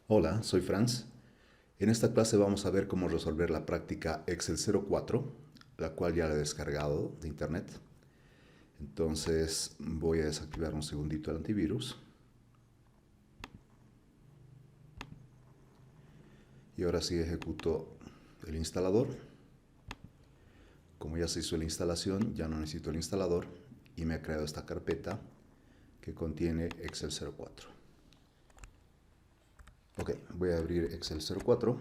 Hola, soy Franz. En esta clase vamos a ver cómo resolver la práctica Excel 04, la cual ya la he descargado de internet. Entonces voy a desactivar un segundito el antivirus. Y ahora sí ejecuto el instalador. Como ya se hizo la instalación, ya no necesito el instalador y me ha creado esta carpeta que contiene Excel 04. Ok, voy a abrir Excel 04.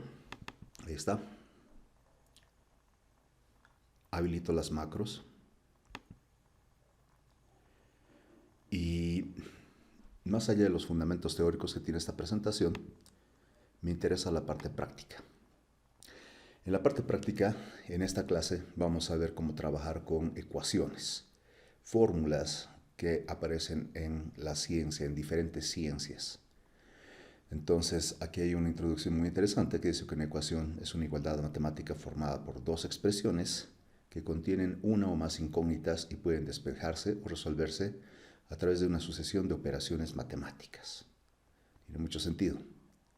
Ahí está. Habilito las macros. Y más allá de los fundamentos teóricos que tiene esta presentación, me interesa la parte práctica. En la parte práctica, en esta clase, vamos a ver cómo trabajar con ecuaciones, fórmulas que aparecen en la ciencia, en diferentes ciencias. Entonces, aquí hay una introducción muy interesante que dice que una ecuación es una igualdad matemática formada por dos expresiones que contienen una o más incógnitas y pueden despejarse o resolverse a través de una sucesión de operaciones matemáticas. Tiene mucho sentido,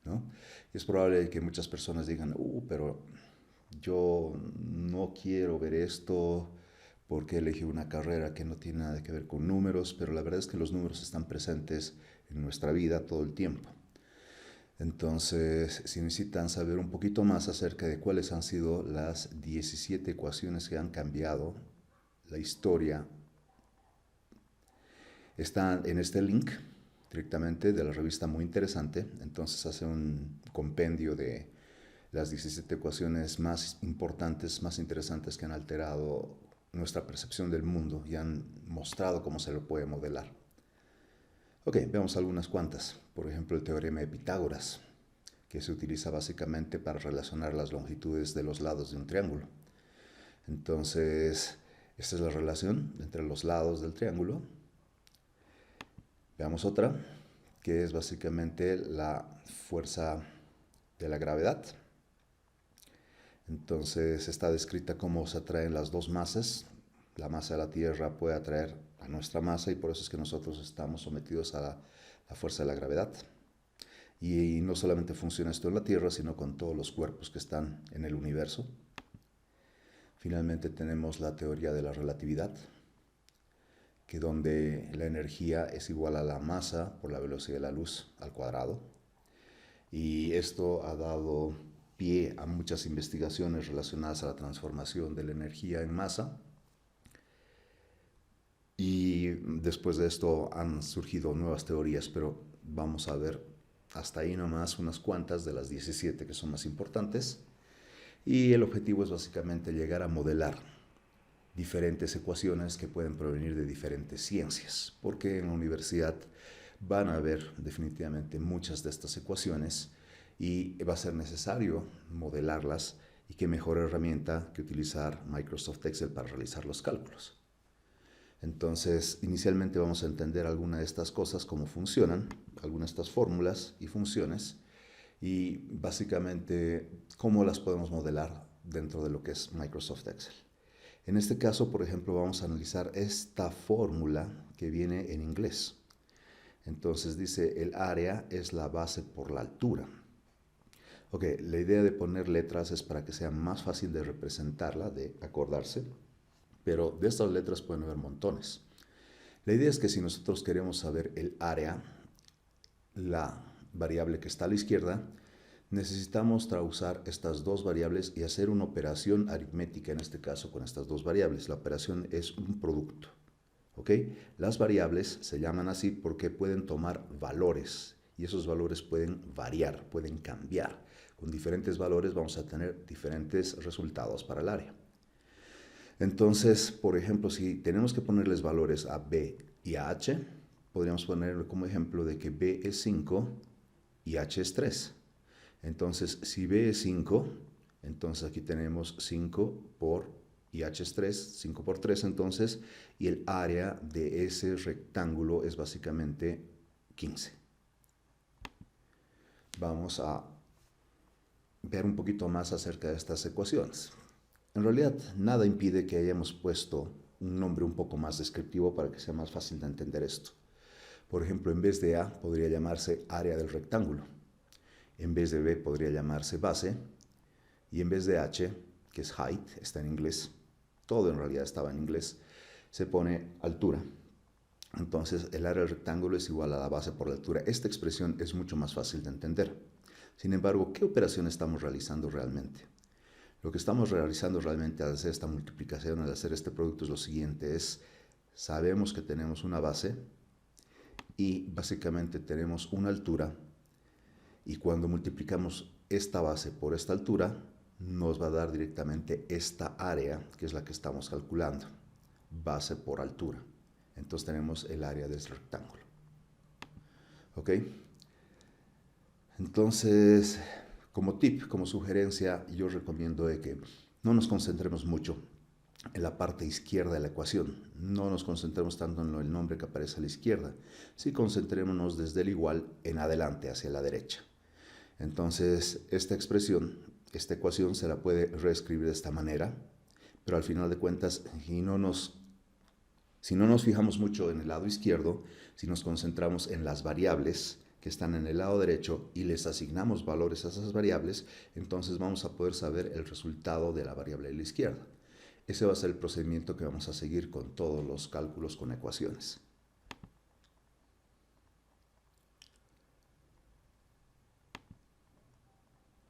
¿no? Y es probable que muchas personas digan, pero yo no quiero ver esto porque elegí una carrera que no tiene nada que ver con números, pero la verdad es que los números están presentes en nuestra vida todo el tiempo. Entonces, si necesitan saber un poquito más acerca de cuáles han sido las 17 ecuaciones que han cambiado la historia, están en este link directamente de la revista, muy interesante. Entonces hace un compendio de las 17 ecuaciones más importantes, más interesantes que han alterado nuestra percepción del mundo y han mostrado cómo se lo puede modelar. Ok, veamos algunas cuantas. Por ejemplo, el teorema de Pitágoras, que se utiliza básicamente para relacionar las longitudes de los lados de un triángulo. Entonces, esta es la relación entre los lados del triángulo. Veamos otra, que es básicamente la fuerza de la gravedad. Entonces está descrita cómo se atraen las dos masas. La masa de la Tierra puede atraer a nuestra masa y por eso es que nosotros estamos sometidos a la fuerza de la gravedad. Y no solamente funciona esto en la Tierra, sino con todos los cuerpos que están en el universo. Finalmente tenemos la teoría de la relatividad, que donde la energía es igual a la masa por la velocidad de la luz al cuadrado. Y esto ha dado pie a muchas investigaciones relacionadas a la transformación de la energía en masa. Y después de esto han surgido nuevas teorías, pero vamos a ver hasta ahí nomás unas cuantas de las 17 que son más importantes. Y el objetivo es básicamente llegar a modelar diferentes ecuaciones que pueden provenir de diferentes ciencias, porque en la universidad van a haber definitivamente muchas de estas ecuaciones y va a ser necesario modelarlas, y qué mejor herramienta que utilizar Microsoft Excel para realizar los cálculos. Entonces, inicialmente vamos a entender algunas de estas cosas, cómo funcionan, algunas de estas fórmulas y funciones, y básicamente cómo las podemos modelar dentro de lo que es Microsoft Excel. En este caso, por ejemplo, vamos a analizar esta fórmula que viene en inglés. Entonces dice, el área es la base por la altura. Ok, la idea de poner letras es para que sea más fácil de representarla, de acordarse, pero de estas letras pueden haber montones. La idea es que si nosotros queremos saber el área, la variable que está a la izquierda, necesitamos usar estas dos variables y hacer una operación aritmética, en este caso con estas dos variables. La operación es un producto. ¿Ok? Las variables se llaman así porque pueden tomar valores y esos valores pueden variar, pueden cambiar. Con diferentes valores vamos a tener diferentes resultados para el área. Entonces, por ejemplo, si tenemos que ponerles valores a B y a H, podríamos poner como ejemplo de que B es 5 y H es 3. Entonces, si B es 5, entonces aquí tenemos 5 por y H es 3, 5 por 3 entonces, y el área de ese rectángulo es básicamente 15. Vamos a ver un poquito más acerca de estas ecuaciones. En realidad, nada impide que hayamos puesto un nombre un poco más descriptivo para que sea más fácil de entender esto. Por ejemplo, en vez de A, podría llamarse área del rectángulo. En vez de B podría llamarse base. Y en vez de H, que es height, está en inglés, todo en realidad estaba en inglés, se pone altura. Entonces el área del rectángulo es igual a la base por la altura. Esta expresión es mucho más fácil de entender. Sin embargo, ¿qué operación estamos realizando realmente? Lo que estamos realizando realmente al hacer esta multiplicación, al hacer este producto es lo siguiente, sabemos que tenemos una base y básicamente tenemos una altura, y cuando multiplicamos esta base por esta altura, nos va a dar directamente esta área, que es la que estamos calculando, base por altura. Entonces tenemos el área del rectángulo. ¿Ok? Entonces, como tip, como sugerencia, yo recomiendo que no nos concentremos mucho en la parte izquierda de la ecuación. No nos concentremos tanto en el nombre que aparece a la izquierda. Sí, concentrémonos desde el igual en adelante, hacia la derecha. Entonces, esta expresión, esta ecuación se la puede reescribir de esta manera, pero al final de cuentas, si no nos fijamos mucho en el lado izquierdo, si nos concentramos en las variables que están en el lado derecho y les asignamos valores a esas variables, entonces vamos a poder saber el resultado de la variable de la izquierda. Ese va a ser el procedimiento que vamos a seguir con todos los cálculos con ecuaciones.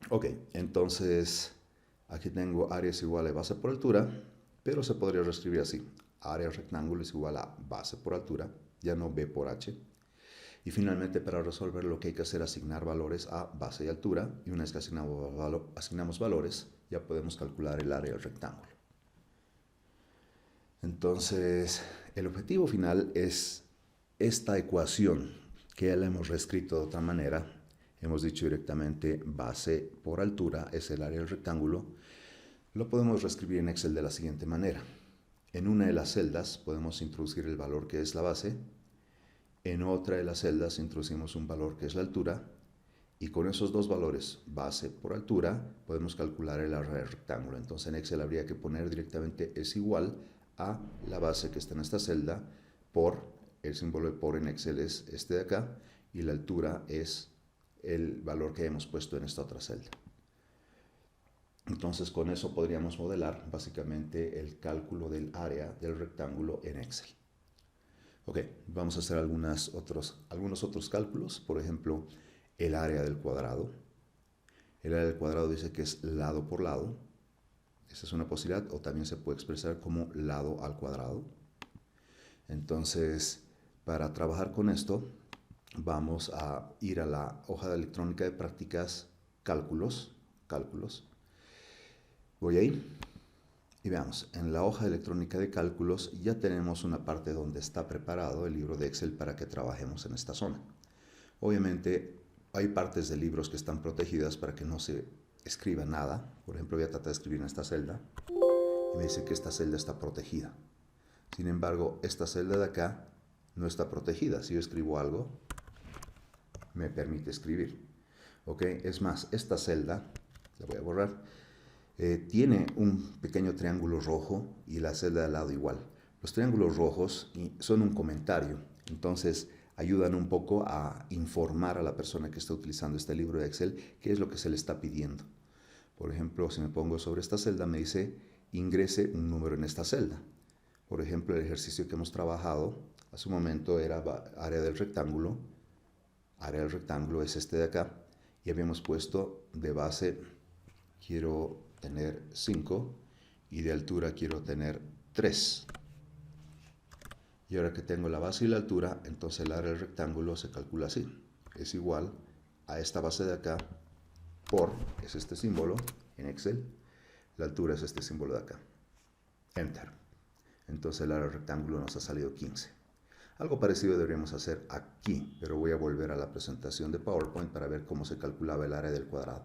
Ok, entonces aquí tengo área es igual a base por altura, pero se podría reescribir así. Área rectángulo es igual a base por altura, ya no B por H. Y finalmente, para resolver, lo que hay que hacer es asignar valores a base y altura, y una vez que asignamos valores, ya podemos calcular el área del rectángulo. Entonces, el objetivo final es esta ecuación, que ya la hemos reescrito de otra manera. Hemos dicho directamente base por altura es el área del rectángulo. Lo podemos reescribir en Excel de la siguiente manera. En una de las celdas podemos introducir el valor que es la base. En otra de las celdas introducimos un valor que es la altura. Y con esos dos valores, base por altura, podemos calcular el área del rectángulo. Entonces en Excel habría que poner directamente es igual a la base que está en esta celda por, el símbolo de por en Excel es este de acá, y la altura es el valor que hemos puesto en esta otra celda. Entonces con eso podríamos modelar básicamente el cálculo del área del rectángulo en Excel. Ok, vamos a hacer algunos otros cálculos. Por ejemplo, el área del cuadrado. El área del cuadrado dice que es lado por lado. Esa es una posibilidad, o también se puede expresar como lado al cuadrado. Entonces, para trabajar con esto, vamos a ir a la hoja de electrónica de prácticas, cálculos. Voy ahí y veamos, en la hoja electrónica de cálculos ya tenemos una parte donde está preparado el libro de Excel para que trabajemos en esta zona. Obviamente hay partes de libros que están protegidas para que no se escriba nada. Por ejemplo, voy a tratar de escribir en esta celda y me dice que esta celda está protegida. Sin embargo, esta celda de acá no está protegida. Si yo escribo algo, me permite escribir. ¿Ok? Es más, esta celda, la voy a borrar, tiene un pequeño triángulo rojo y la celda de al lado igual. Los triángulos rojos son un comentario, entonces ayudan un poco a informar a la persona que está utilizando este libro de Excel qué es lo que se le está pidiendo. Por ejemplo, si me pongo sobre esta celda, me dice ingrese un número en esta celda. Por ejemplo, el ejercicio que hemos trabajado hace un momento era área del rectángulo. Área del rectángulo es este de acá. Y habíamos puesto de base, quiero tener 5 y de altura quiero tener 3. Y ahora que tengo la base y la altura, entonces el área del rectángulo se calcula así. Es igual a esta base de acá por, es este símbolo en Excel, la altura es este símbolo de acá. Enter. Entonces el área del rectángulo nos ha salido 15. Algo parecido deberíamos hacer aquí, pero voy a volver a la presentación de PowerPoint para ver cómo se calculaba el área del cuadrado.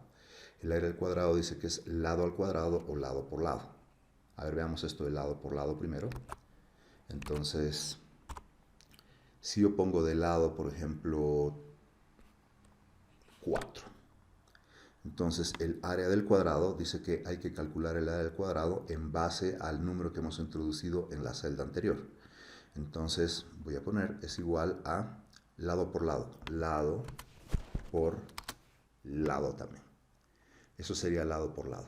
El área del cuadrado dice que es lado al cuadrado o lado por lado. A ver, veamos esto de lado por lado primero. Entonces, si yo pongo de lado, por ejemplo, 4. Entonces, el área del cuadrado dice que hay que calcular el área del cuadrado en base al número que hemos introducido en la celda anterior. Entonces, voy a poner es igual a lado por lado. Lado por lado también. Eso sería lado por lado.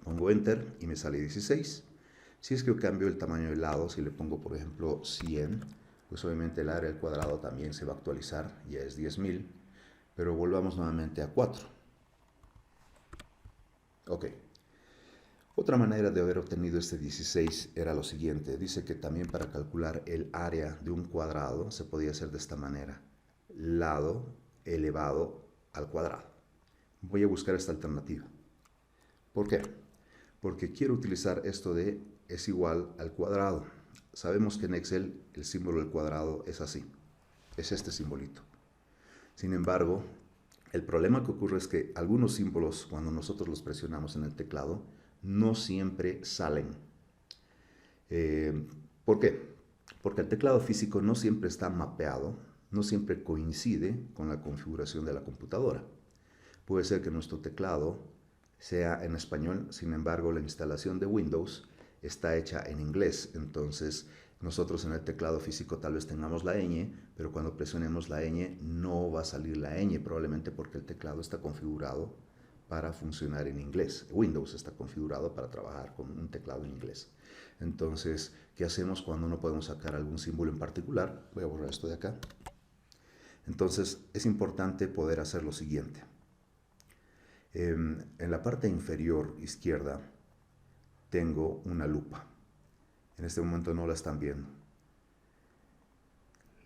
Pongo Enter y me sale 16. Si es que yo cambio el tamaño del lado, si le pongo por ejemplo 100, pues obviamente el área al cuadrado también se va a actualizar, ya es 10.000, pero volvamos nuevamente a 4. Ok. Otra manera de haber obtenido este 16 era lo siguiente. Dice que también para calcular el área de un cuadrado se podía hacer de esta manera. Lado elevado al cuadrado. Voy a buscar esta alternativa. ¿Por qué? Porque quiero utilizar esto de es igual al cuadrado. Sabemos que en Excel el símbolo del cuadrado es así. Es este simbolito. Sin embargo, el problema que ocurre es que algunos símbolos, cuando nosotros los presionamos en el teclado, no siempre salen. ¿Por qué? Porque el teclado físico no siempre está mapeado, no siempre coincide con la configuración de la computadora. Puede ser que nuestro teclado sea en español, sin embargo la instalación de Windows está hecha en inglés, entonces nosotros en el teclado físico tal vez tengamos la ñ, pero cuando presionemos la ñ no va a salir la ñ, probablemente porque el teclado está configurado para funcionar en inglés. Windows está configurado para trabajar con un teclado en inglés. Entonces, ¿qué hacemos cuando no podemos sacar algún símbolo en particular? Voy a borrar esto de acá. Entonces, es importante poder hacer lo siguiente. En la parte inferior izquierda tengo una lupa. En este momento no la están viendo.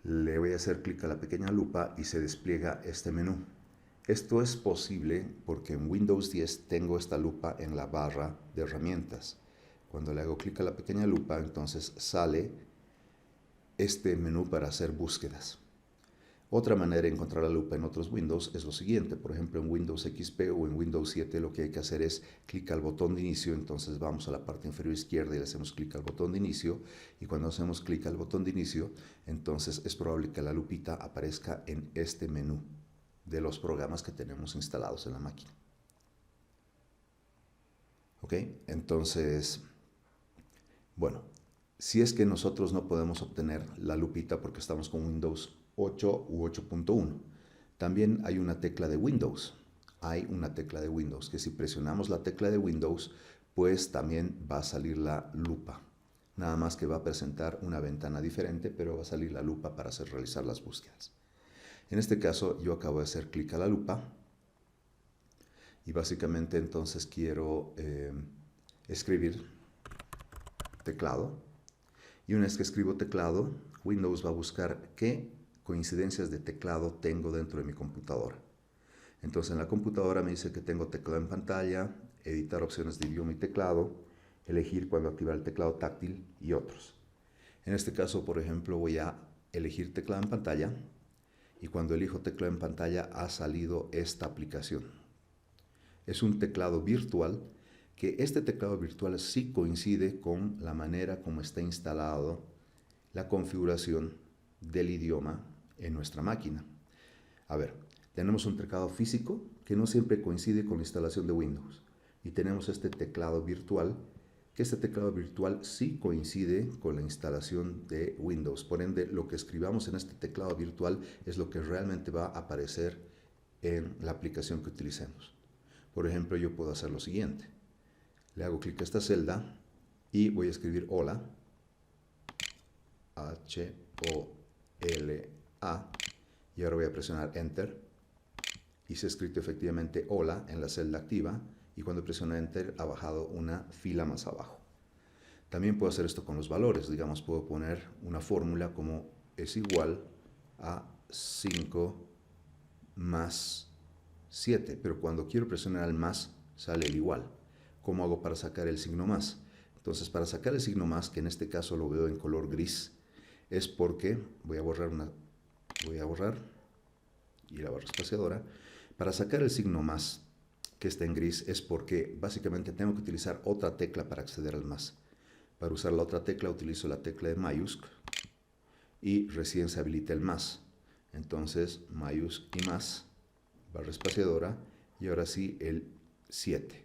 Le voy a hacer clic a la pequeña lupa y se despliega este menú. Esto es posible porque en Windows 10 tengo esta lupa en la barra de herramientas. Cuando le hago clic a la pequeña lupa, entonces sale este menú para hacer búsquedas. Otra manera de encontrar la lupa en otros Windows es lo siguiente. Por ejemplo, en Windows XP o en Windows 7 lo que hay que hacer es clic al botón de inicio. Entonces vamos a la parte inferior izquierda y le hacemos clic al botón de inicio. Y cuando hacemos clic al botón de inicio, entonces es probable que la lupita aparezca en este menú de los programas que tenemos instalados en la máquina. ¿Ok? Entonces, bueno, si es que nosotros no podemos obtener la lupita porque estamos con Windows 8 u 8.1, también hay una tecla de Windows. Hay una tecla de Windows que si presionamos la tecla de Windows, pues también va a salir la lupa. Nada más que va a presentar una ventana diferente, pero va a salir la lupa para realizar las búsquedas. En este caso yo acabo de hacer clic a la lupa y básicamente entonces quiero escribir teclado. Y una vez que escribo teclado, Windows va a buscar qué coincidencias de teclado tengo dentro de mi computadora. Entonces en la computadora me dice que tengo teclado en pantalla, editar opciones de idioma y teclado, elegir cuando activar el teclado táctil y otros. En este caso, por ejemplo, voy a elegir teclado en pantalla y cuando elijo teclado en pantalla ha salido esta aplicación. Es un teclado virtual que este teclado virtual sí coincide con la manera como está instalado la configuración del idioma en nuestra máquina. A ver, tenemos un teclado físico que no siempre coincide con la instalación de Windows y tenemos este teclado virtual que este teclado virtual sí coincide con la instalación de Windows. Por ende, lo que escribamos en este teclado virtual es lo que realmente va a aparecer en la aplicación que utilicemos. Por ejemplo, yo puedo hacer lo siguiente. Le hago clic a esta celda y voy a escribir hola. H-O-L-A. Y ahora voy a presionar Enter. Y se ha escrito efectivamente hola en la celda activa. Y cuando presiono Enter ha bajado una fila más abajo. También puedo hacer esto con los valores. Digamos, puedo poner una fórmula como es igual a 5 más 7. Pero cuando quiero presionar el más, sale el igual. ¿Cómo hago para sacar el signo más? Entonces, para sacar el signo más, que en este caso lo veo en color gris, es porque voy a borrar y la barra espaciadora. Para sacar el signo más que está en gris es porque básicamente tengo que utilizar otra tecla para acceder al más. Para usar la otra tecla utilizo la tecla de mayúscula y recién se habilita el más. Entonces mayúscula y más, barra espaciadora y ahora sí el 7.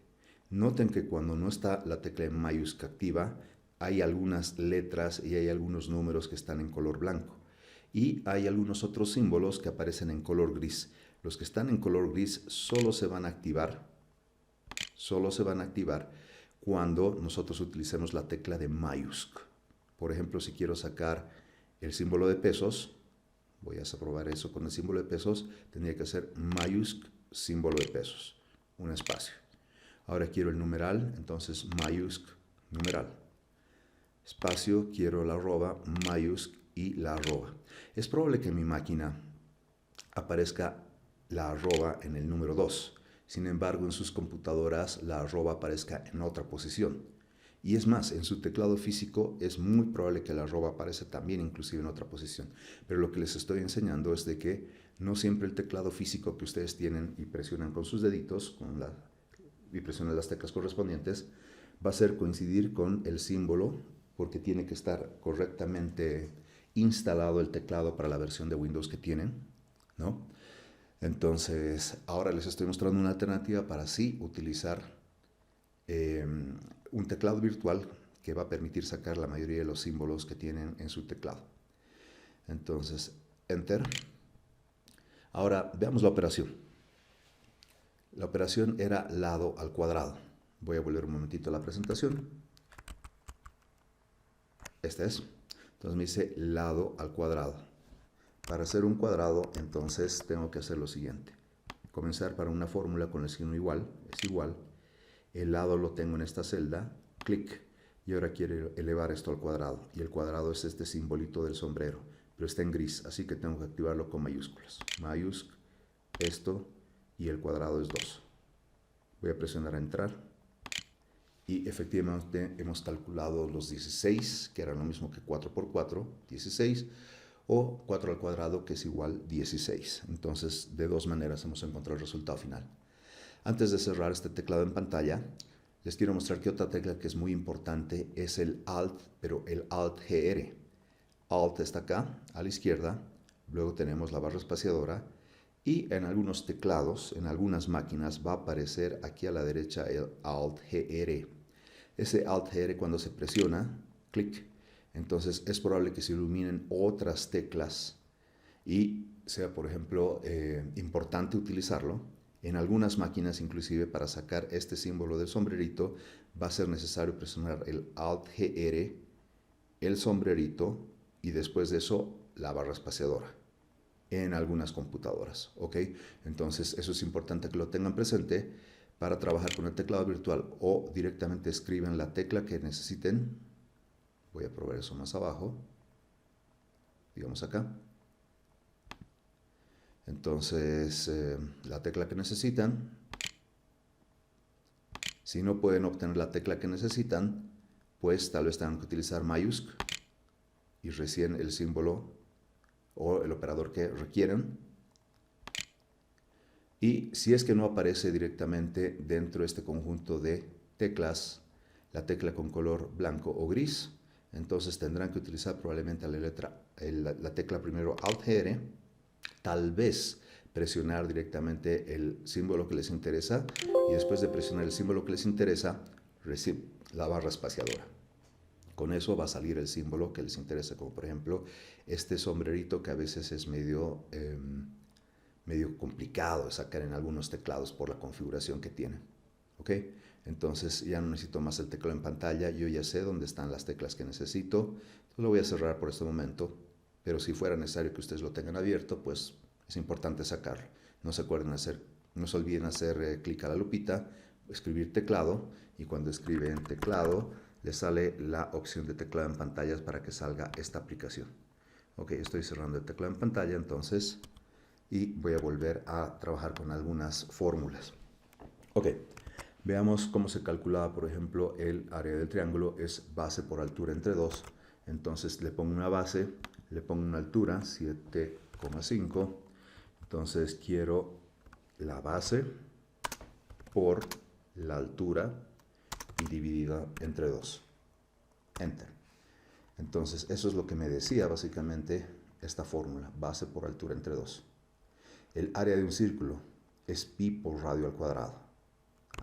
Noten que cuando no está la tecla de mayúscula activa hay algunas letras y hay algunos números que están en color blanco. Y hay algunos otros símbolos que aparecen en color gris. Los que están en color gris solo se van a activar cuando nosotros utilicemos la tecla de mayúsc. Por ejemplo, si quiero sacar el símbolo de pesos, voy a probar eso con el símbolo de pesos, tendría que hacer mayúsc, símbolo de pesos, un espacio. Ahora quiero el numeral, entonces mayúsc, numeral. Espacio, quiero la arroba, mayúsc y la arroba. Es probable que en mi máquina aparezca la arroba en el número 2. Sin embargo, en sus computadoras la arroba aparezca en otra posición. Y es más, en su teclado físico es muy probable que la arroba aparezca también inclusive en otra posición. Pero lo que les estoy enseñando es de que no siempre el teclado físico que ustedes tienen y presionan con sus deditos y presionan las teclas correspondientes va a ser coincidir con el símbolo, porque tiene que estar correctamente instalado el teclado para la versión de Windows que tienen, ¿no? Entonces, ahora les estoy mostrando una alternativa para así utilizar un teclado virtual que va a permitir sacar la mayoría de los símbolos que tienen en su teclado. Entonces, Enter. Ahora, veamos la operación. La operación era lado al cuadrado. Voy a volver un momentito a la presentación. Esta es. Entonces me dice lado al cuadrado. Para hacer un cuadrado, entonces tengo que hacer lo siguiente. Comenzar para una fórmula con el signo igual, es igual. El lado lo tengo en esta celda, clic. Y ahora quiero elevar esto al cuadrado. Y el cuadrado es este simbolito del sombrero, pero está en gris, así que tengo que activarlo con mayúsculas. Mayúsc, esto, y el cuadrado es 2. Voy a presionar a entrar. Y efectivamente hemos calculado los 16, que era lo mismo que 4 por 4, 16, o 4 al cuadrado, que es igual 16. Entonces, de dos maneras hemos encontrado el resultado final. Antes de cerrar este teclado en pantalla, les quiero mostrar que otra tecla que es muy importante es el Alt, pero el Alt-GR. Alt está acá, a la izquierda, luego tenemos la barra espaciadora, y en algunos teclados, en algunas máquinas, va a aparecer aquí a la derecha el Alt-GR. Ese Alt-GR cuando se presiona, clic, entonces es probable que se iluminen otras teclas y sea, por ejemplo, importante utilizarlo. En algunas máquinas, inclusive, para sacar este símbolo del sombrerito, va a ser necesario presionar el Alt-GR, el sombrerito, y después de eso, la barra espaciadora. En algunas computadoras, ¿ok? Entonces, eso es importante que lo tengan presente para trabajar con el teclado virtual, o directamente escriben la tecla que necesiten. Voy a probar eso más abajo, digamos acá. Entonces, la tecla que necesitan. Si no pueden obtener la tecla que necesitan, pues tal vez tengan que utilizar mayúsc y recién el símbolo o el operador que requieren. Y si es que no aparece directamente dentro de este conjunto de teclas, la tecla con color blanco o gris, entonces tendrán que utilizar probablemente la tecla primero Alt-GR, tal vez presionar directamente el símbolo que les interesa, y después de presionar el símbolo que les interesa, la barra espaciadora. Con eso va a salir el símbolo que les interesa, como por ejemplo este sombrerito, que a veces es medio complicado de sacar en algunos teclados por la configuración que tienen. ¿Ok? Entonces ya no necesito más el teclado en pantalla, yo ya sé dónde están las teclas que necesito. Entonces lo voy a cerrar por este momento, pero si fuera necesario que ustedes lo tengan abierto, pues es importante sacarlo. No se olviden hacer clic a la lupita, escribir teclado, y cuando escriben teclado, les sale la opción de teclado en pantallas para que salga esta aplicación. Ok, estoy cerrando el teclado en pantalla entonces, y voy a volver a trabajar con algunas fórmulas. Ok, veamos cómo se calculaba, por ejemplo, el área del triángulo. Es base por altura entre 2. Entonces le pongo una base, le pongo una altura, 7,5. Entonces quiero la base por la altura y dividida entre 2. Enter. Entonces eso es lo que me decía básicamente esta fórmula, base por altura entre 2. El área de un círculo es pi por radio al cuadrado.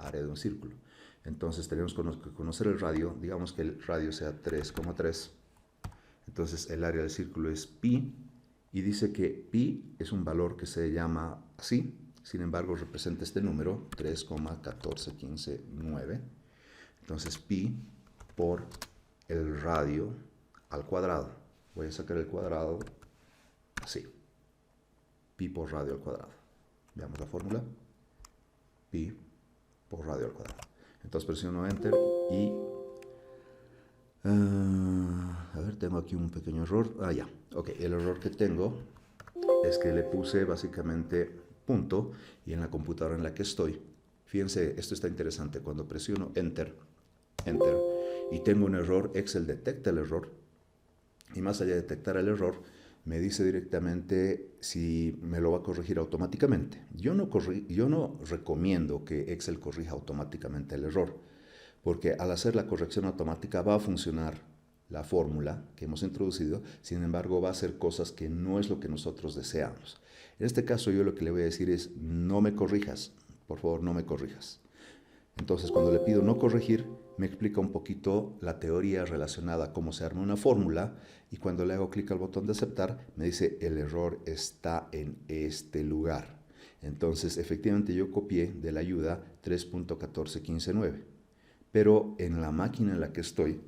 Área de un círculo. Entonces tenemos que conocer el radio. Digamos que el radio sea 3,3. Entonces el área del círculo es pi. Y dice que pi es un valor que se llama así. Sin embargo, representa este número, 3,14159. Entonces, pi por el radio al cuadrado. Voy a sacar el cuadrado así. Pi por radio al cuadrado. Veamos la fórmula. Pi por radio al cuadrado. Entonces presiono Enter y... a ver, tengo aquí un pequeño error. Ya. Ok, el error que tengo es que le puse básicamente punto y en la computadora en la que estoy. Fíjense, esto está interesante. Cuando presiono Enter, y tengo un error, Excel detecta el error y más allá de detectar el error, me dice directamente si me lo va a corregir automáticamente. Yo no recomiendo que Excel corrija automáticamente el error, porque al hacer la corrección automática va a funcionar la fórmula que hemos introducido, sin embargo va a hacer cosas que no es lo que nosotros deseamos. En este caso yo lo que le voy a decir es, no me corrijas, por favor no me corrijas. Entonces cuando le pido no corregir, me explica un poquito la teoría relacionada a cómo se arma una fórmula y cuando le hago clic al botón de aceptar, me dice el error está en este lugar. Entonces efectivamente yo copié de la ayuda 3.14159, pero en la máquina en la que estoy,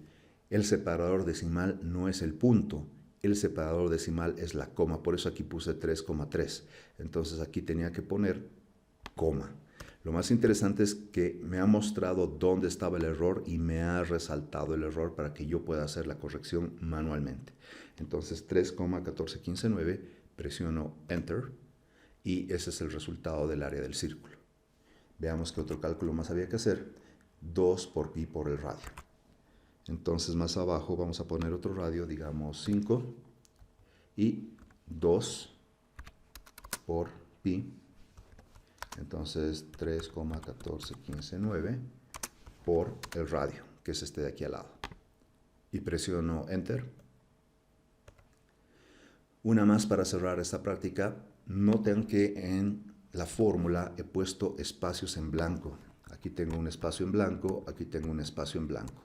el separador decimal no es el punto, el separador decimal es la coma, por eso aquí puse 3,3. Entonces aquí tenía que poner coma. Lo más interesante es que me ha mostrado dónde estaba el error y me ha resaltado el error para que yo pueda hacer la corrección manualmente. Entonces 3,14159, presiono Enter y ese es el resultado del área del círculo. Veamos qué otro cálculo más había que hacer. 2 por pi por el radio. Entonces más abajo vamos a poner otro radio, digamos 5 y 2 por pi. Entonces 3,14159 por el radio, que es este de aquí al lado. Y presiono Enter. Una más para cerrar esta práctica. Noten que en la fórmula he puesto espacios en blanco. Aquí tengo un espacio en blanco, aquí tengo un espacio en blanco.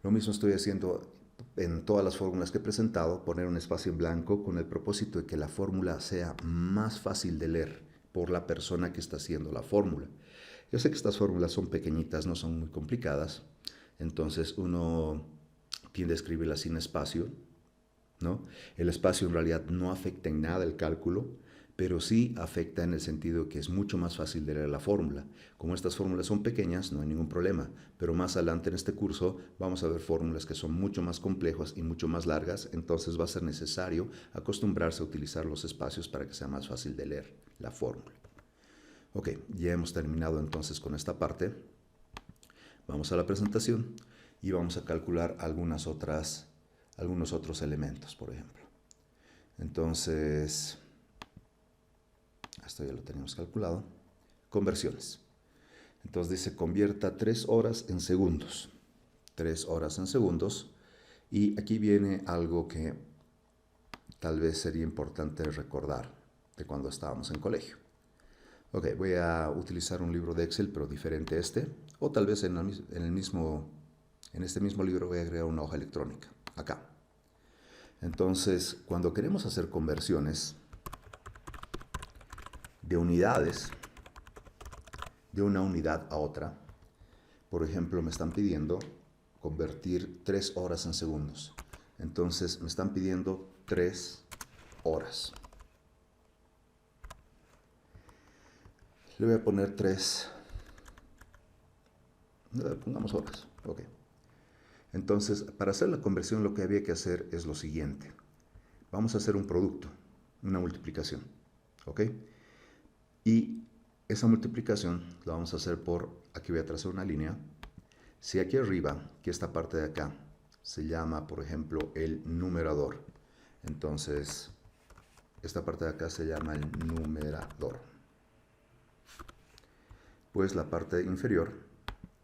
Lo mismo estoy haciendo en todas las fórmulas que he presentado, poner un espacio en blanco con el propósito de que la fórmula sea más fácil de leer por la persona que está haciendo la fórmula. Yo sé que estas fórmulas son pequeñitas, no son muy complicadas, entonces uno tiende a escribirlas sin espacio, ¿no? El espacio en realidad no afecta en nada el cálculo, pero sí afecta en el sentido que es mucho más fácil de leer la fórmula. Como estas fórmulas son pequeñas, no hay ningún problema, pero más adelante en este curso vamos a ver fórmulas que son mucho más complejas y mucho más largas, entonces va a ser necesario acostumbrarse a utilizar los espacios para que sea más fácil de leer la fórmula. Ok, ya hemos terminado entonces con esta parte. Vamos a la presentación y vamos a calcular algunos otros elementos, por ejemplo. Entonces, esto ya lo teníamos calculado. Conversiones. Entonces dice convierta 3 horas en segundos. 3 horas en segundos. Y aquí viene algo que tal vez sería importante recordar de cuando estábamos en colegio. Ok, voy a utilizar un libro de Excel, pero diferente a este. O tal vez en este mismo libro voy a agregar una hoja electrónica. Acá. Entonces, cuando queremos hacer conversiones de unidades, de una unidad a otra, por ejemplo, me están pidiendo convertir 3 horas en segundos. Entonces, me están pidiendo 3 horas. Le voy a poner 3, pongamos horas, ok. Entonces, para hacer la conversión lo que había que hacer es lo siguiente. Vamos a hacer un producto, una multiplicación, ok. Y esa multiplicación la vamos a hacer por, aquí voy a trazar una línea. Si aquí arriba, que esta parte de acá, se llama, por ejemplo, el numerador. Entonces, esta parte de acá se llama el numerador. Pues la parte inferior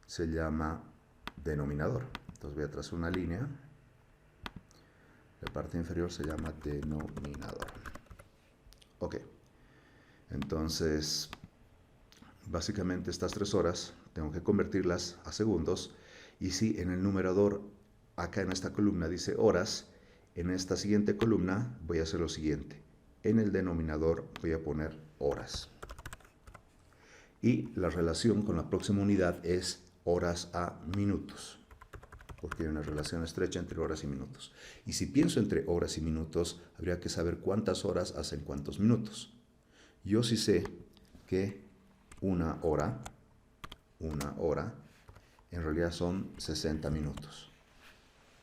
se llama denominador. Entonces voy a trazar una línea. La parte inferior se llama denominador. Ok. Entonces, básicamente estas 3 horas tengo que convertirlas a segundos. Y si en el numerador, acá en esta columna dice horas, en esta siguiente columna voy a hacer lo siguiente. En el denominador voy a poner horas. Y la relación con la próxima unidad es horas a minutos, porque hay una relación estrecha entre horas y minutos. Y si pienso entre horas y minutos, habría que saber cuántas horas hacen cuántos minutos. Yo sí sé que una hora, en realidad son 60 minutos.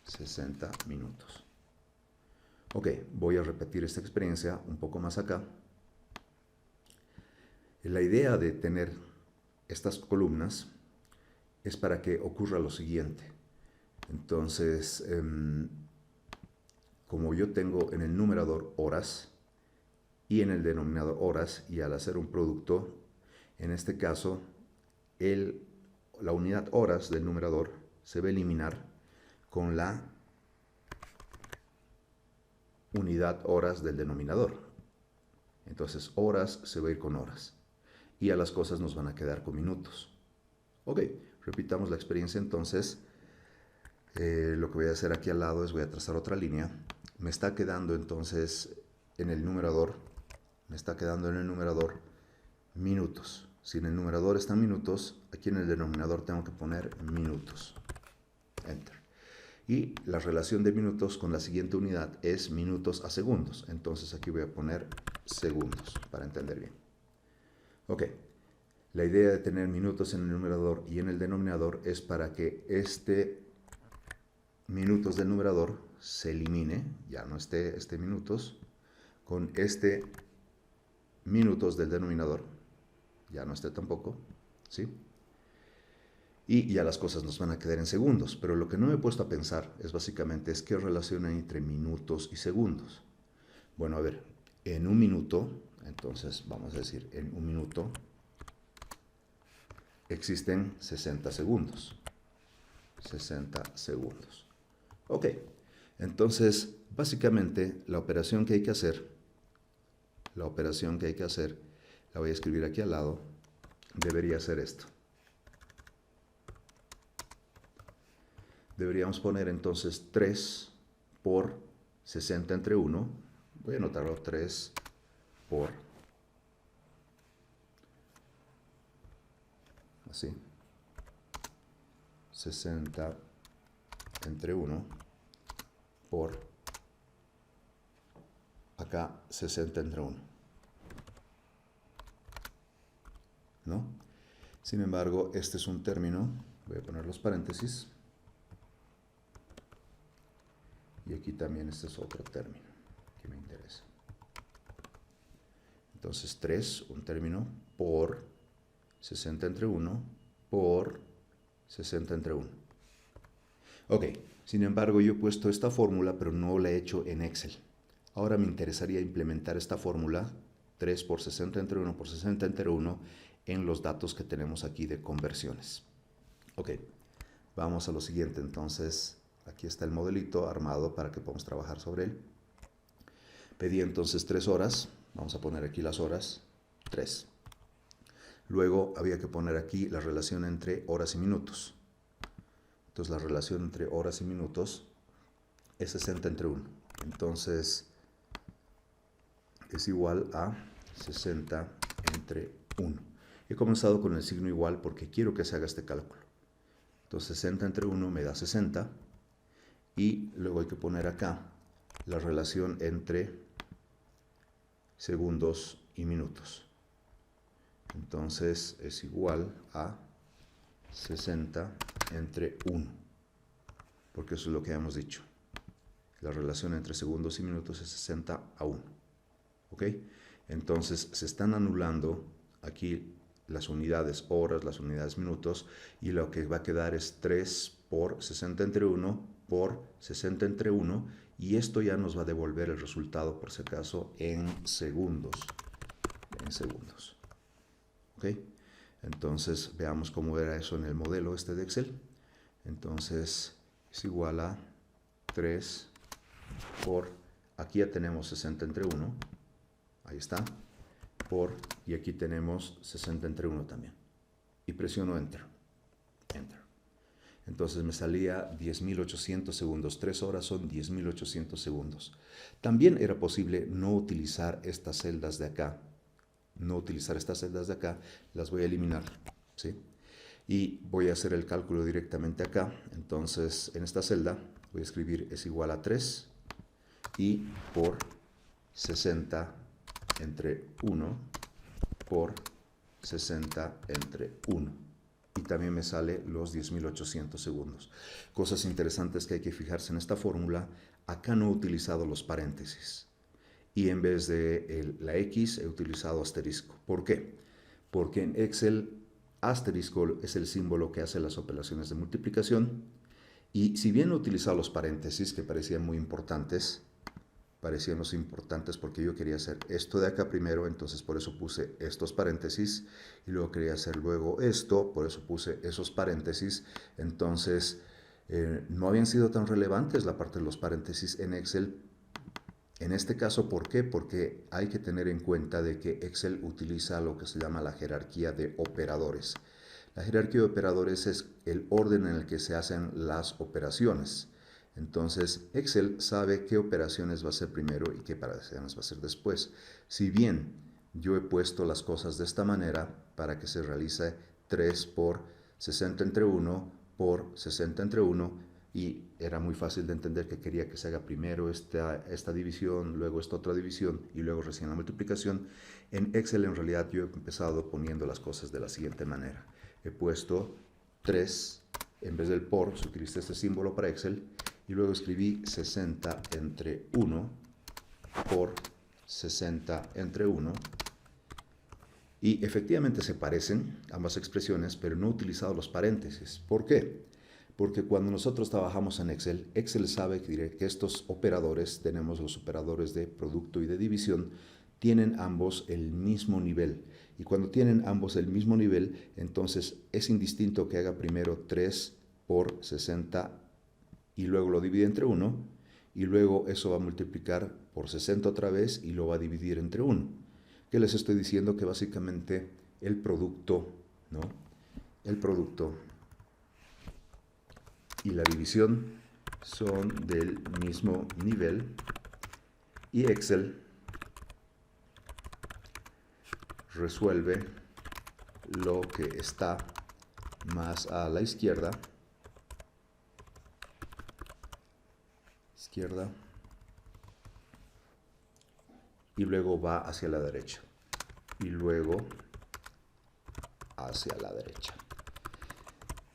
60 minutos. Ok, voy a repetir esta experiencia un poco más acá. La idea de tener estas columnas es para que ocurra lo siguiente. Entonces, como yo tengo en el numerador horas y en el denominador horas, y al hacer un producto, en este caso, la unidad horas del numerador se va a eliminar con la unidad horas del denominador. Entonces, horas se va a ir con horas. Y a las cosas nos van a quedar con minutos. Ok, repitamos la experiencia entonces. Lo que voy a hacer aquí al lado es voy a trazar otra línea. Me está quedando entonces en el numerador, minutos. Si en el numerador están minutos, aquí en el denominador tengo que poner minutos. Enter. Y la relación de minutos con la siguiente unidad es minutos a segundos. Entonces aquí voy a poner segundos para entender bien. Ok, la idea de tener minutos en el numerador y en el denominador es para que este minutos del numerador se elimine, ya no esté minutos, con este minutos del denominador, ya no esté tampoco, ¿sí? Y ya las cosas nos van a quedar en segundos, pero lo que no me he puesto a pensar es básicamente qué relación hay entre minutos y segundos. Bueno, a ver, en un minuto, entonces vamos a decir, en un minuto existen 60 segundos. 60 segundos. Ok, entonces básicamente la operación que hay que hacer, la voy a escribir aquí al lado, debería ser esto. Deberíamos poner entonces 3 por 60 entre 1. Voy a anotarlo 3 por, así, 60 entre 1 por, acá 60 entre 1. ¿No? Sin embargo, este es un término, voy a poner los paréntesis, y aquí también este es otro término que me interesa. Entonces 3, un término, por 60 entre 1, por 60 entre 1. Ok, sin embargo yo he puesto esta fórmula, pero no la he hecho en Excel. Ahora me interesaría implementar esta fórmula, 3 por 60 entre 1 por 60 entre 1, en los datos que tenemos aquí de conversiones. Ok, vamos a lo siguiente. Entonces, aquí está el modelito armado para que podamos trabajar sobre él. Pedí entonces 3 horas. Vamos a poner aquí las horas, 3. Luego había que poner aquí la relación entre horas y minutos. Entonces la relación entre horas y minutos es 60 entre 1. Entonces es igual a 60 entre 1. He comenzado con el signo igual porque quiero que se haga este cálculo. Entonces 60 entre 1 me da 60. Y luego hay que poner acá la relación entre segundos y minutos. Entonces es igual a 60 entre 1, porque eso es lo que hemos dicho. La relación entre segundos y minutos es 60 a 1. ¿Ok? Entonces se están anulando aquí las unidades horas, las unidades minutos, y lo que va a quedar es 3 por 60 entre 1 por 60 entre 1, y esto ya nos va a devolver el resultado, por si acaso, en segundos. En segundos. ¿Ok? Entonces veamos cómo era eso en el modelo este de Excel. Entonces es igual a 3 por, aquí ya tenemos 60 entre 1, ahí está, por, y aquí tenemos 60 entre 1 también. Y presiono Enter. Enter. Entonces me salía 10.800 segundos. 3 horas son 10.800 segundos. También era posible no utilizar estas celdas de acá. no utilizar estas celdas de acá, las voy a eliminar, ¿sí? Y voy a hacer el cálculo directamente acá. Entonces, en esta celda voy a escribir es igual a 3 y por 60 entre 1 por 60 entre 1. Y también me sale los 10.800 segundos. Cosas interesantes que hay que fijarse en esta fórmula. Acá no he utilizado los paréntesis. Y en vez de la X he utilizado asterisco. ¿Por qué? Porque en Excel asterisco es el símbolo que hace las operaciones de multiplicación. Y si bien he utilizado los paréntesis, que parecían muy importantes, porque yo quería hacer esto de acá primero, entonces por eso puse estos paréntesis, y luego quería hacer luego esto, por eso puse esos paréntesis. Entonces no habían sido tan relevantes la parte de los paréntesis en Excel. En este caso, ¿por qué? Porque hay que tener en cuenta de que Excel utiliza lo que se llama la jerarquía de operadores. La jerarquía de operadores es el orden en el que se hacen las operaciones. Entonces, Excel sabe qué operaciones va a hacer primero y qué operaciones va a hacer después. Si bien yo he puesto las cosas de esta manera para que se realice 3 por 60 entre 1 por 60 entre 1, y era muy fácil de entender que quería que se haga primero esta división, luego esta otra división y luego recién la multiplicación. En Excel en realidad yo he empezado poniendo las cosas de la siguiente manera. He puesto 3, en vez del por, se utiliza este símbolo para Excel, y luego escribí 60 entre 1 por 60 entre 1. Y efectivamente se parecen ambas expresiones, pero no he utilizado los paréntesis. ¿Por qué? Porque cuando nosotros trabajamos en Excel, Excel sabe que estos operadores, tenemos los operadores de producto y de división, tienen ambos el mismo nivel. Y cuando tienen ambos el mismo nivel, entonces es indistinto que haga primero 3 por 60 y luego lo divide entre 1, y luego eso va a multiplicar por 60 otra vez y lo va a dividir entre 1. ¿Qué les estoy diciendo? Que básicamente el producto, ¿no? El producto y la división son del mismo nivel, y Excel resuelve lo que está más a la izquierda, y luego va hacia la derecha, y luego hacia la derecha.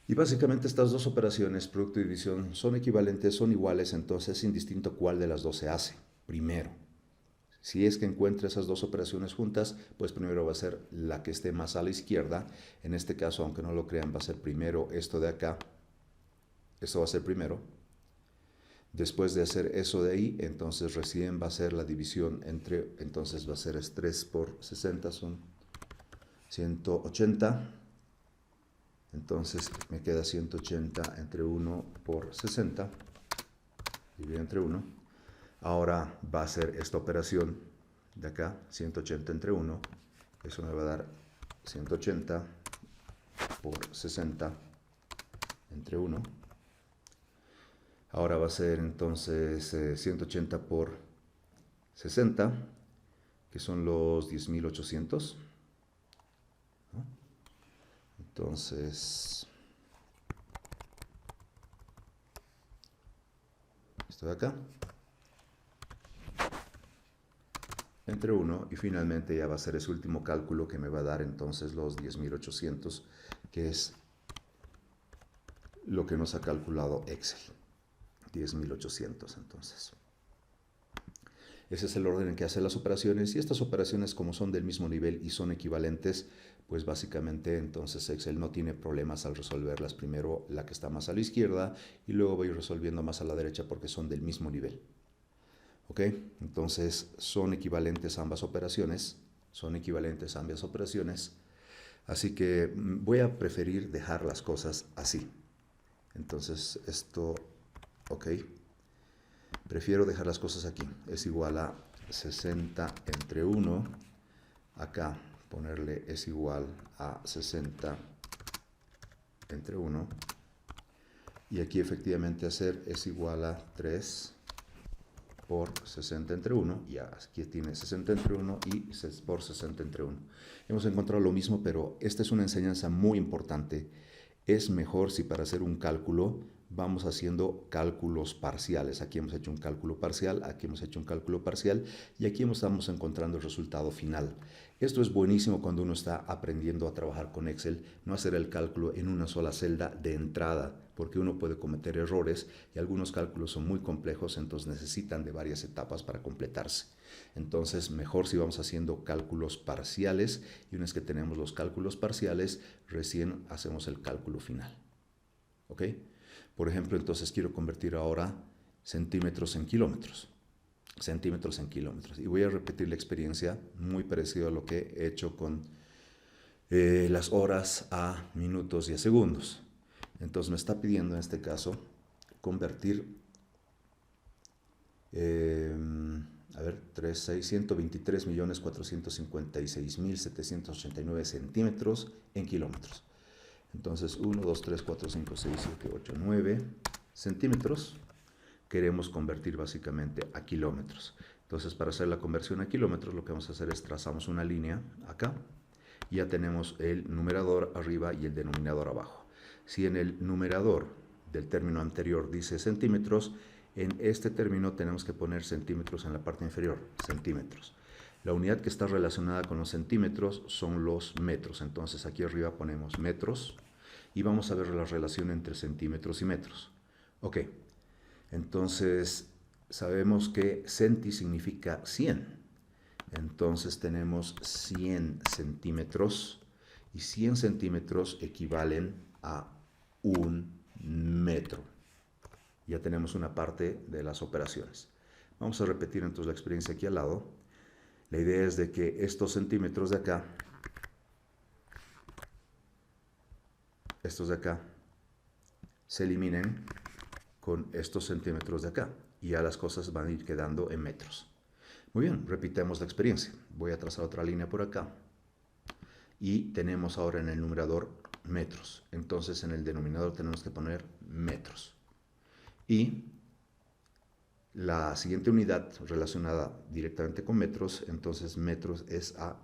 Y básicamente estas dos operaciones, producto y división, son equivalentes, son iguales, entonces es indistinto cuál de las dos se hace primero. Si es que encuentra esas dos operaciones juntas, pues primero va a ser la que esté más a la izquierda. En este caso, aunque no lo crean, va a ser primero esto de acá. Esto va a ser primero. Después de hacer eso de ahí, entonces recién va a ser la división entre, entonces va a ser 3 por 60, son 180. Entonces me queda 180 entre 1 por 60, dividido entre 1. Ahora va a ser esta operación de acá, 180 entre 1. Eso me va a dar 180 por 60 entre 1. Ahora va a ser entonces 180 por 60, que son los 10.800. ¿No? Entonces, esto de acá, entre 1, y finalmente ya va a ser ese último cálculo que me va a dar entonces los 10.800, que es lo que nos ha calculado Excel. 10.800 entonces. Ese es el orden en que hace las operaciones, y estas operaciones, como son del mismo nivel y son equivalentes, pues básicamente entonces Excel no tiene problemas al resolverlas. Primero la que está más a la izquierda y luego voy resolviendo más a la derecha porque son del mismo nivel. ¿Ok? Entonces son equivalentes ambas operaciones, así que voy a preferir dejar las cosas así. Entonces esto, ok, prefiero dejar las cosas aquí. Es igual a 60 entre 1, acá ponerle es igual a 60 entre 1, y aquí efectivamente hacer es igual a 3 por 60 entre 1, y aquí tiene 60 entre 1 y por 60 entre 1. Hemos encontrado lo mismo, pero esta es una enseñanza muy importante. Es mejor si para hacer un cálculo vamos haciendo cálculos parciales. Aquí hemos hecho un cálculo parcial, aquí hemos hecho un cálculo parcial y aquí estamos encontrando el resultado final. Esto es buenísimo cuando uno está aprendiendo a trabajar con Excel, no hacer el cálculo en una sola celda de entrada, porque uno puede cometer errores y algunos cálculos son muy complejos, entonces necesitan de varias etapas para completarse. Entonces, mejor si vamos haciendo cálculos parciales y una vez que tenemos los cálculos parciales, recién hacemos el cálculo final. ¿Ok? Por ejemplo, entonces quiero convertir ahora centímetros en kilómetros. Centímetros en kilómetros. Y voy a repetir la experiencia muy parecido a lo que he hecho con las horas a minutos y a segundos. Entonces me está pidiendo en este caso convertir, 123.456.789 centímetros en kilómetros. Entonces 1, 2, 3, 4, 5, 6, 7, 8, 9 centímetros queremos convertir básicamente a kilómetros. Entonces para hacer la conversión a kilómetros lo que vamos a hacer es trazamos una línea acá y ya tenemos el numerador arriba y el denominador abajo. Si en el numerador del término anterior dice centímetros, en este término tenemos que poner centímetros en la parte inferior, centímetros. La unidad que está relacionada con los centímetros son los metros, entonces aquí arriba ponemos metros y vamos a ver la relación entre centímetros y metros. Ok, entonces sabemos que centi significa 100, entonces tenemos 100 centímetros y 100 centímetros equivalen a 1 metro. Ya tenemos una parte de las operaciones. Vamos a repetir entonces la experiencia aquí al lado. La idea es de que estos centímetros de acá, estos de acá, se eliminen con estos centímetros de acá y ya las cosas van a ir quedando en metros. Muy bien, repitamos la experiencia. Voy a trazar otra línea por acá y tenemos ahora en el numerador metros. Entonces en el denominador tenemos que poner metros. Y la siguiente unidad relacionada directamente con metros, entonces metros es a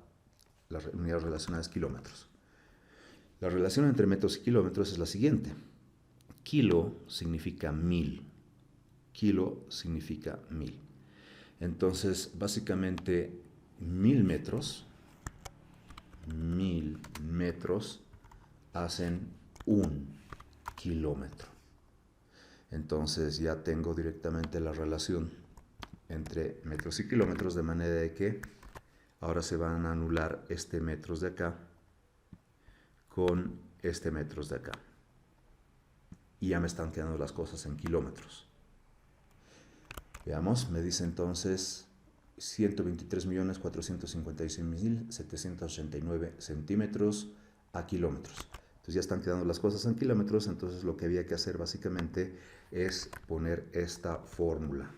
la unidad relacionada es kilómetros. La relación entre metros y kilómetros es la siguiente. Kilo significa 1000. Kilo significa 1000. Entonces, básicamente, 1000 metros hacen 1 kilómetro. Entonces ya tengo directamente la relación entre metros y kilómetros, de manera de que ahora se van a anular este metros de acá con este metros de acá. Y ya me están quedando las cosas en kilómetros. Veamos, me dice entonces 123.456.789 centímetros a kilómetros. Entonces ya están quedando las cosas en kilómetros, entonces lo que había que hacer básicamente es poner esta fórmula.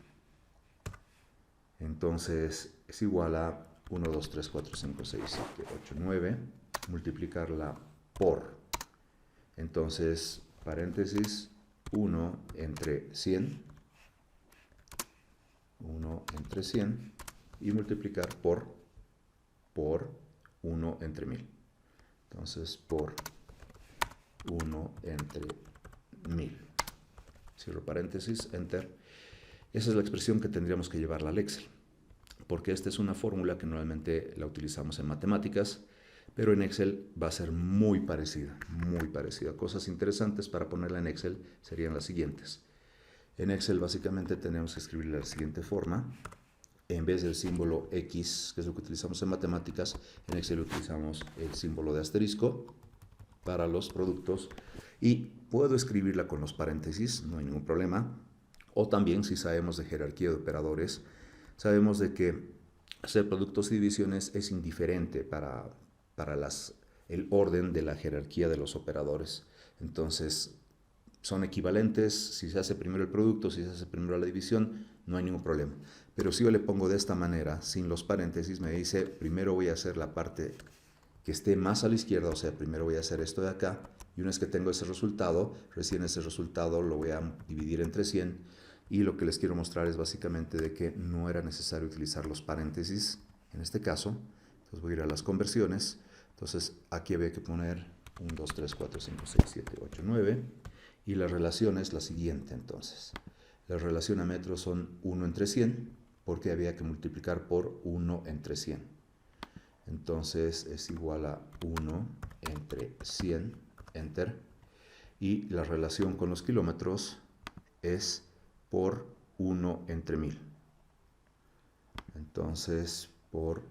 Entonces es igual a 1, 2, 3, 4, 5, 6, 7, 8, 9, multiplicarla por. Entonces, paréntesis, 1 entre 100, 1 entre 100, y multiplicar por 1 entre 1000. Entonces, por 1 entre 1000. Cierro paréntesis, enter. Esa es la expresión que tendríamos que llevarla al Excel, porque esta es una fórmula que normalmente la utilizamos en matemáticas, pero en Excel va a ser muy parecida, muy parecida. Cosas interesantes para ponerla en Excel serían las siguientes. En Excel básicamente tenemos que escribirla de la siguiente forma. En vez del símbolo X, que es lo que utilizamos en matemáticas, en Excel utilizamos el símbolo de asterisco para los productos y puedo escribirla con los paréntesis, no hay ningún problema. O también, si sabemos de jerarquía de operadores, sabemos de que hacer productos y divisiones es indiferente para el orden de la jerarquía de los operadores. Entonces, son equivalentes. Si se hace primero el producto, si se hace primero la división, no hay ningún problema. Pero si yo le pongo de esta manera, sin los paréntesis, me dice, primero voy a hacer la parte que esté más a la izquierda, o sea, primero voy a hacer esto de acá, y una vez que tengo ese resultado, recién ese resultado lo voy a dividir entre 100, Y lo que les quiero mostrar es básicamente de que no era necesario utilizar los paréntesis en este caso. Entonces voy a ir a las conversiones. Entonces aquí había que poner 1, 2, 3, 4, 5, 6, 7, 8, 9. Y la relación es la siguiente entonces. La relación a metros son 1 entre 100, porque había que multiplicar por 1 entre 100. Entonces es igual a 1 entre 100, enter. Y la relación con los kilómetros es por 1 entre 1000. Entonces, por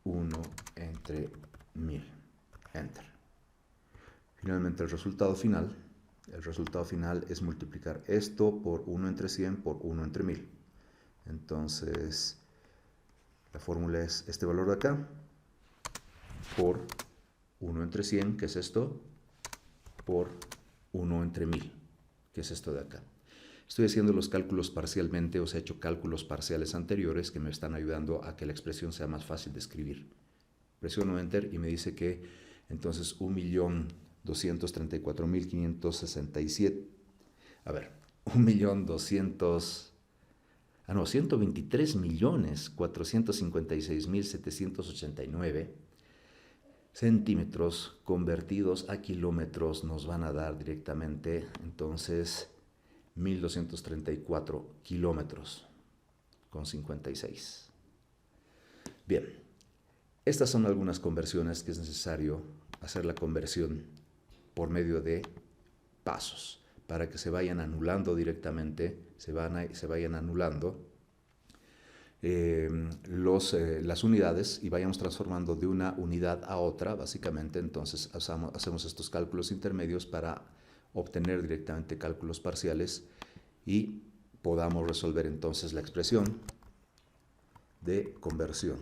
1 entre 1000. Enter. Finalmente, el resultado final es multiplicar esto por 1 entre 100 por 1 entre 1000. Entonces, la fórmula es este valor de acá por 1 entre 100, que es esto, por 1 entre 1000, que es esto de acá. Estoy haciendo los cálculos parcialmente, o sea, he hecho cálculos parciales anteriores que me están ayudando a que la expresión sea más fácil de escribir. Presiono Enter y me dice que entonces 1.234.567, 123.456.789 centímetros convertidos a kilómetros nos van a dar directamente, entonces, 1.234 kilómetros con 56. Bien, estas son algunas conversiones que es necesario hacer la conversión por medio de pasos para que se vayan anulando directamente, se vayan anulando las unidades y vayamos transformando de una unidad a otra, básicamente. Entonces hacemos estos cálculos intermedios para obtener directamente cálculos parciales y podamos resolver entonces la expresión de conversión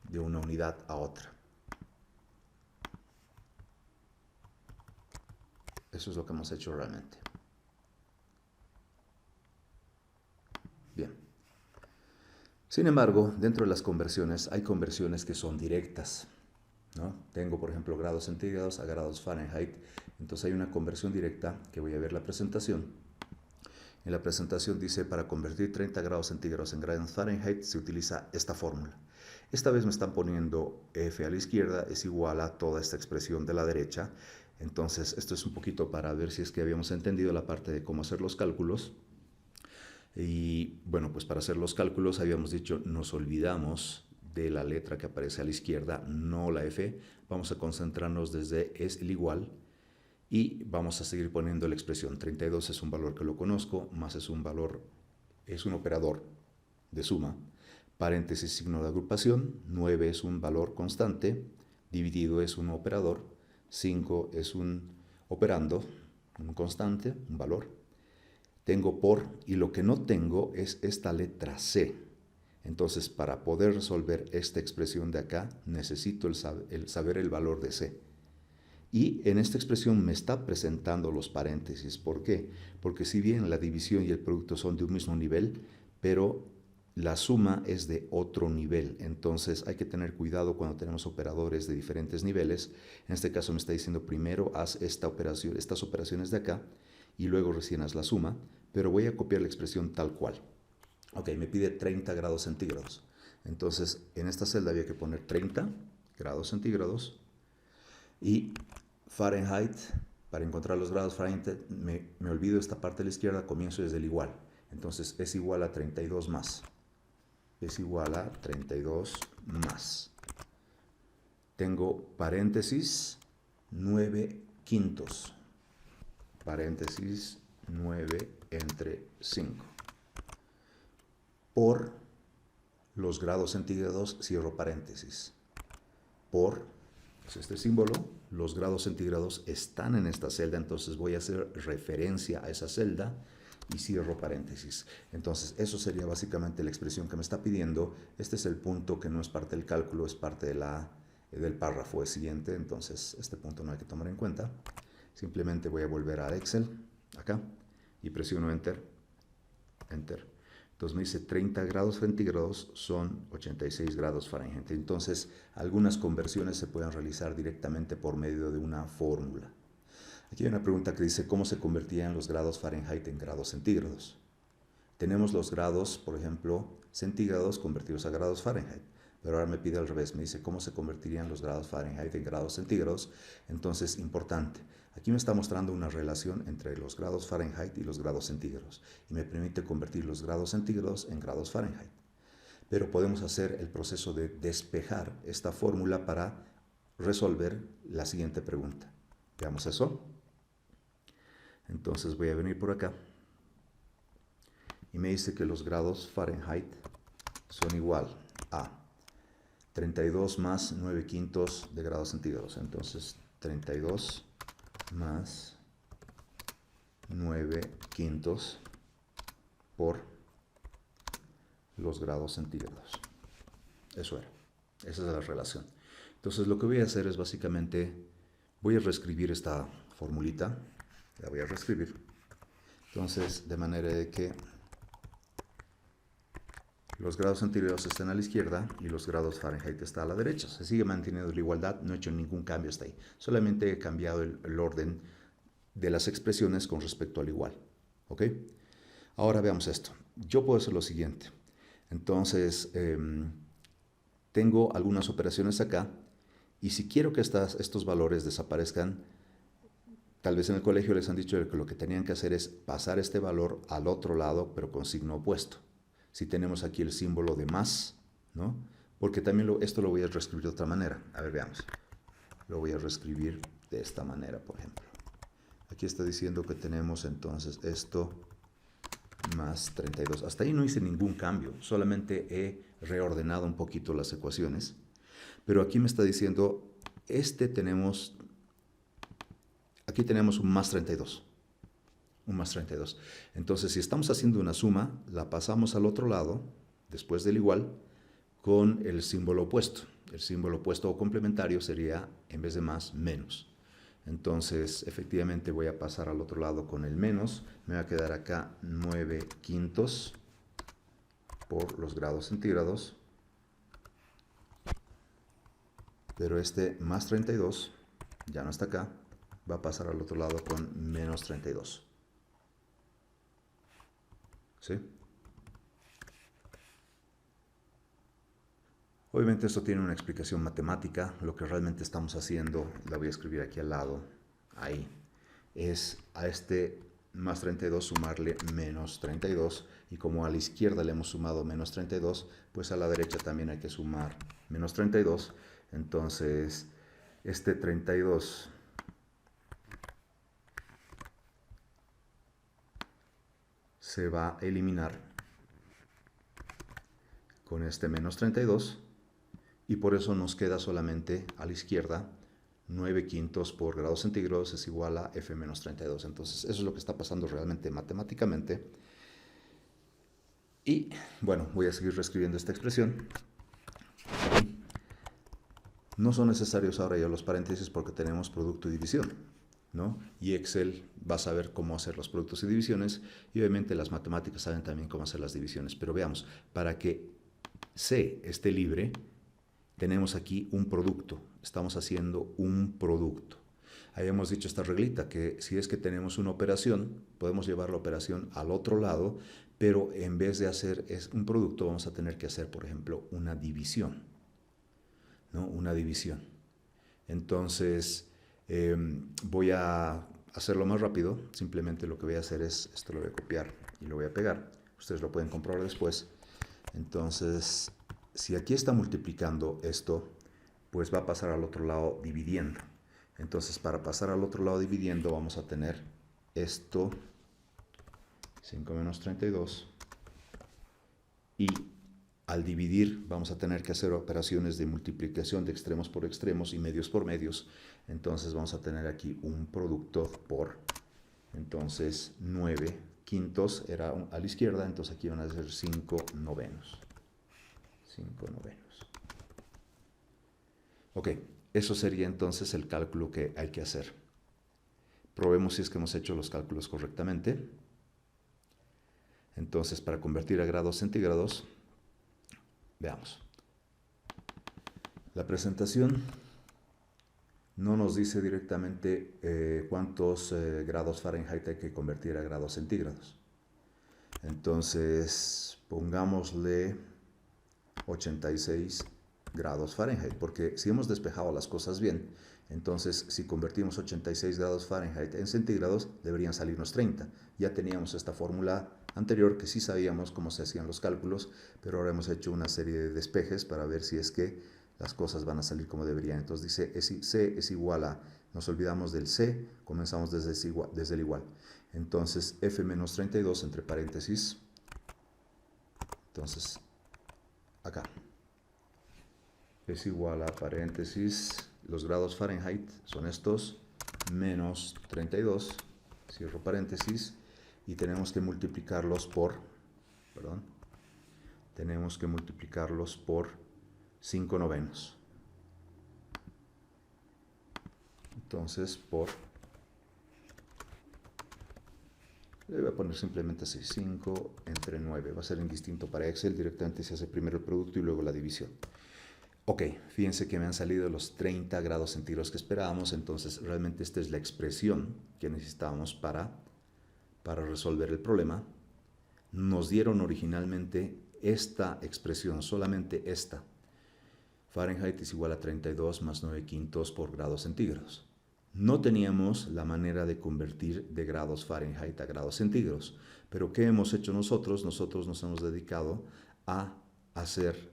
de una unidad a otra. Eso es lo que hemos hecho realmente. Bien. Sin embargo, dentro de las conversiones hay conversiones que son directas, ¿no? Tengo, por ejemplo, grados centígrados a grados Fahrenheit. Entonces hay una conversión directa que voy a ver la presentación. En la presentación dice, para convertir 30 grados centígrados en grados Fahrenheit se utiliza esta fórmula. Esta vez me están poniendo F a la izquierda es igual a toda esta expresión de la derecha. Entonces esto es un poquito para ver si es que habíamos entendido la parte de cómo hacer los cálculos. Y bueno, pues para hacer los cálculos habíamos dicho, nos olvidamos de la letra que aparece a la izquierda, no la F. Vamos a concentrarnos desde es el igual y vamos a seguir poniendo la expresión. 32 es un valor que lo conozco, más es un valor, es un operador de suma, paréntesis, signo de agrupación, 9 es un valor constante, dividido es un operador, 5 es un operando, un constante, un valor. Tengo por, y lo que no tengo es esta letra C. Entonces, para poder resolver esta expresión de acá, necesito el saber el valor de C. Y en esta expresión me está presentando los paréntesis. ¿Por qué? Porque si bien la división y el producto son de un mismo nivel, pero la suma es de otro nivel. Entonces hay que tener cuidado cuando tenemos operadores de diferentes niveles. En este caso me está diciendo primero haz esta operación, estas operaciones de acá, y luego recién haz la suma, pero voy a copiar la expresión tal cual. Ok, me pide 30 grados centígrados. Entonces, en esta celda había que poner 30 grados centígrados y Fahrenheit, para encontrar los grados Fahrenheit, me olvido esta parte de la izquierda, comienzo desde el igual. Entonces, es igual a 32 más. Es igual a 32 más. Tengo paréntesis 9 quintos. Paréntesis 9 entre 5. Por los grados centígrados, cierro paréntesis. Por, es este símbolo, los grados centígrados están en esta celda, entonces voy a hacer referencia a esa celda y cierro paréntesis. Entonces, eso sería básicamente la expresión que me está pidiendo. Este es el punto que no es parte del cálculo, es parte del párrafo siguiente, entonces este punto no hay que tomar en cuenta. Simplemente voy a volver a Excel, acá, y presiono Enter. Enter. Entonces me dice 30 grados centígrados son 86 grados Fahrenheit. Entonces, algunas conversiones se pueden realizar directamente por medio de una fórmula. Aquí hay una pregunta que dice, ¿cómo se convertían los grados Fahrenheit en grados centígrados? tenemos los grados, por ejemplo, centígrados convertidos a grados Fahrenheit. Pero ahora me pide al revés, me dice cómo se convertirían los grados Fahrenheit en grados centígrados. Entonces, importante, aquí me está mostrando una relación entre los grados Fahrenheit y los grados centígrados. Y me permite convertir los grados centígrados en grados Fahrenheit. Pero podemos hacer el proceso de despejar esta fórmula para resolver la siguiente pregunta. Veamos eso. Entonces voy a venir por acá. Y me dice que los grados Fahrenheit son igual a 32 más 9 quintos de grados centígrados. Entonces, 32 más 9 quintos por los grados centígrados. Eso era. Esa es la relación. Entonces, lo que voy a hacer es básicamente, voy a reescribir esta formulita. La voy a reescribir. Entonces, de manera de que los grados centígrados están a la izquierda y los grados Fahrenheit están a la derecha. Se sigue manteniendo la igualdad, no he hecho ningún cambio hasta ahí. Solamente he cambiado el orden de las expresiones con respecto al igual. ¿Ok? Ahora veamos esto. Yo puedo hacer lo siguiente. Entonces, tengo algunas operaciones acá y si quiero que estos valores desaparezcan, tal vez en el colegio les han dicho que lo que tenían que hacer es pasar este valor al otro lado, pero con signo opuesto. Si tenemos aquí el símbolo de más, ¿no? Porque también esto lo voy a reescribir de otra manera. A ver, veamos. Lo voy a reescribir de esta manera, por ejemplo. Aquí está diciendo que tenemos entonces esto más 32. Hasta ahí no hice ningún cambio, solamente he reordenado un poquito las ecuaciones. Pero aquí me está diciendo, aquí tenemos un más 32. Un más 32. Entonces, si estamos haciendo una suma, la pasamos al otro lado, después del igual, con el símbolo opuesto. El símbolo opuesto o complementario sería, en vez de más, menos. Entonces, efectivamente voy a pasar al otro lado con el menos. Me va a quedar acá 9 quintos por los grados centígrados. Pero este más 32, ya no está acá, va a pasar al otro lado con menos 32. ¿Sí? Obviamente esto tiene una explicación matemática. Lo que realmente estamos haciendo, la voy a escribir aquí al lado, ahí, es a este más 32 sumarle menos 32. Y como a la izquierda le hemos sumado menos 32, pues a la derecha también hay que sumar menos 32. Entonces, este 32 se va a eliminar con este menos 32 y por eso nos queda solamente a la izquierda 9 quintos por grados centígrados es igual a F menos 32. Entonces eso es lo que está pasando realmente matemáticamente. Y bueno, voy a seguir reescribiendo esta expresión. No son necesarios ahora ya los paréntesis porque tenemos producto y división, ¿no? Y Excel va a saber cómo hacer los productos y divisiones y obviamente las matemáticas saben también cómo hacer las divisiones. Pero veamos, para que C esté libre, tenemos aquí un producto. Estamos haciendo un producto. Habíamos dicho esta reglita que si es que tenemos una operación, podemos llevar la operación al otro lado, pero en vez de hacer un producto, vamos a tener que hacer, por ejemplo, una división, ¿no? Una división. Entonces, voy a hacerlo más rápido. Simplemente lo que voy a hacer es, esto lo voy a copiar y lo voy a pegar. Ustedes lo pueden comprobar después. Entonces, si aquí está multiplicando esto, pues va a pasar al otro lado dividiendo. Entonces, para pasar al otro lado dividiendo, vamos a tener esto, 5 menos 32, y al dividir vamos a tener que hacer operaciones de multiplicación de extremos por extremos y medios por medios. Entonces vamos a tener aquí un producto por, entonces 9 quintos era a la izquierda, entonces aquí van a ser 5 novenos. 5 novenos. Ok, eso sería entonces el cálculo que hay que hacer. Probemos si es que hemos hecho los cálculos correctamente. Entonces, para convertir a grados centígrados, veamos. La presentación no nos dice directamente cuántos grados Fahrenheit hay que convertir a grados centígrados. Entonces, pongámosle 86 grados Fahrenheit, porque si hemos despejado las cosas bien, entonces si convertimos 86 grados Fahrenheit en centígrados, deberían salirnos 30. Ya teníamos esta fórmula anterior que sí sabíamos cómo se hacían los cálculos, pero ahora hemos hecho una serie de despejes para ver si es que las cosas van a salir como deberían. Entonces dice C es igual a, nos olvidamos del C, comenzamos desde el igual. Entonces F menos 32 entre paréntesis, entonces acá es igual a paréntesis, los grados Fahrenheit son estos, menos 32, cierro paréntesis, y tenemos que multiplicarlos por, tenemos que multiplicarlos por 5/9. Entonces, le voy a poner simplemente así, 5 entre 9. Va a ser indistinto para Excel, directamente se hace primero el producto y luego la división. Ok, fíjense que me han salido los 30 grados centígrados que esperábamos, entonces realmente esta es la expresión que necesitábamos para resolver el problema. Nos dieron originalmente esta expresión, solamente esta. Fahrenheit es igual a 32 más 9/5 por grados centígrados. No teníamos la manera de convertir de grados Fahrenheit a grados centígrados, pero ¿qué hemos hecho nosotros? Nosotros nos hemos dedicado a hacer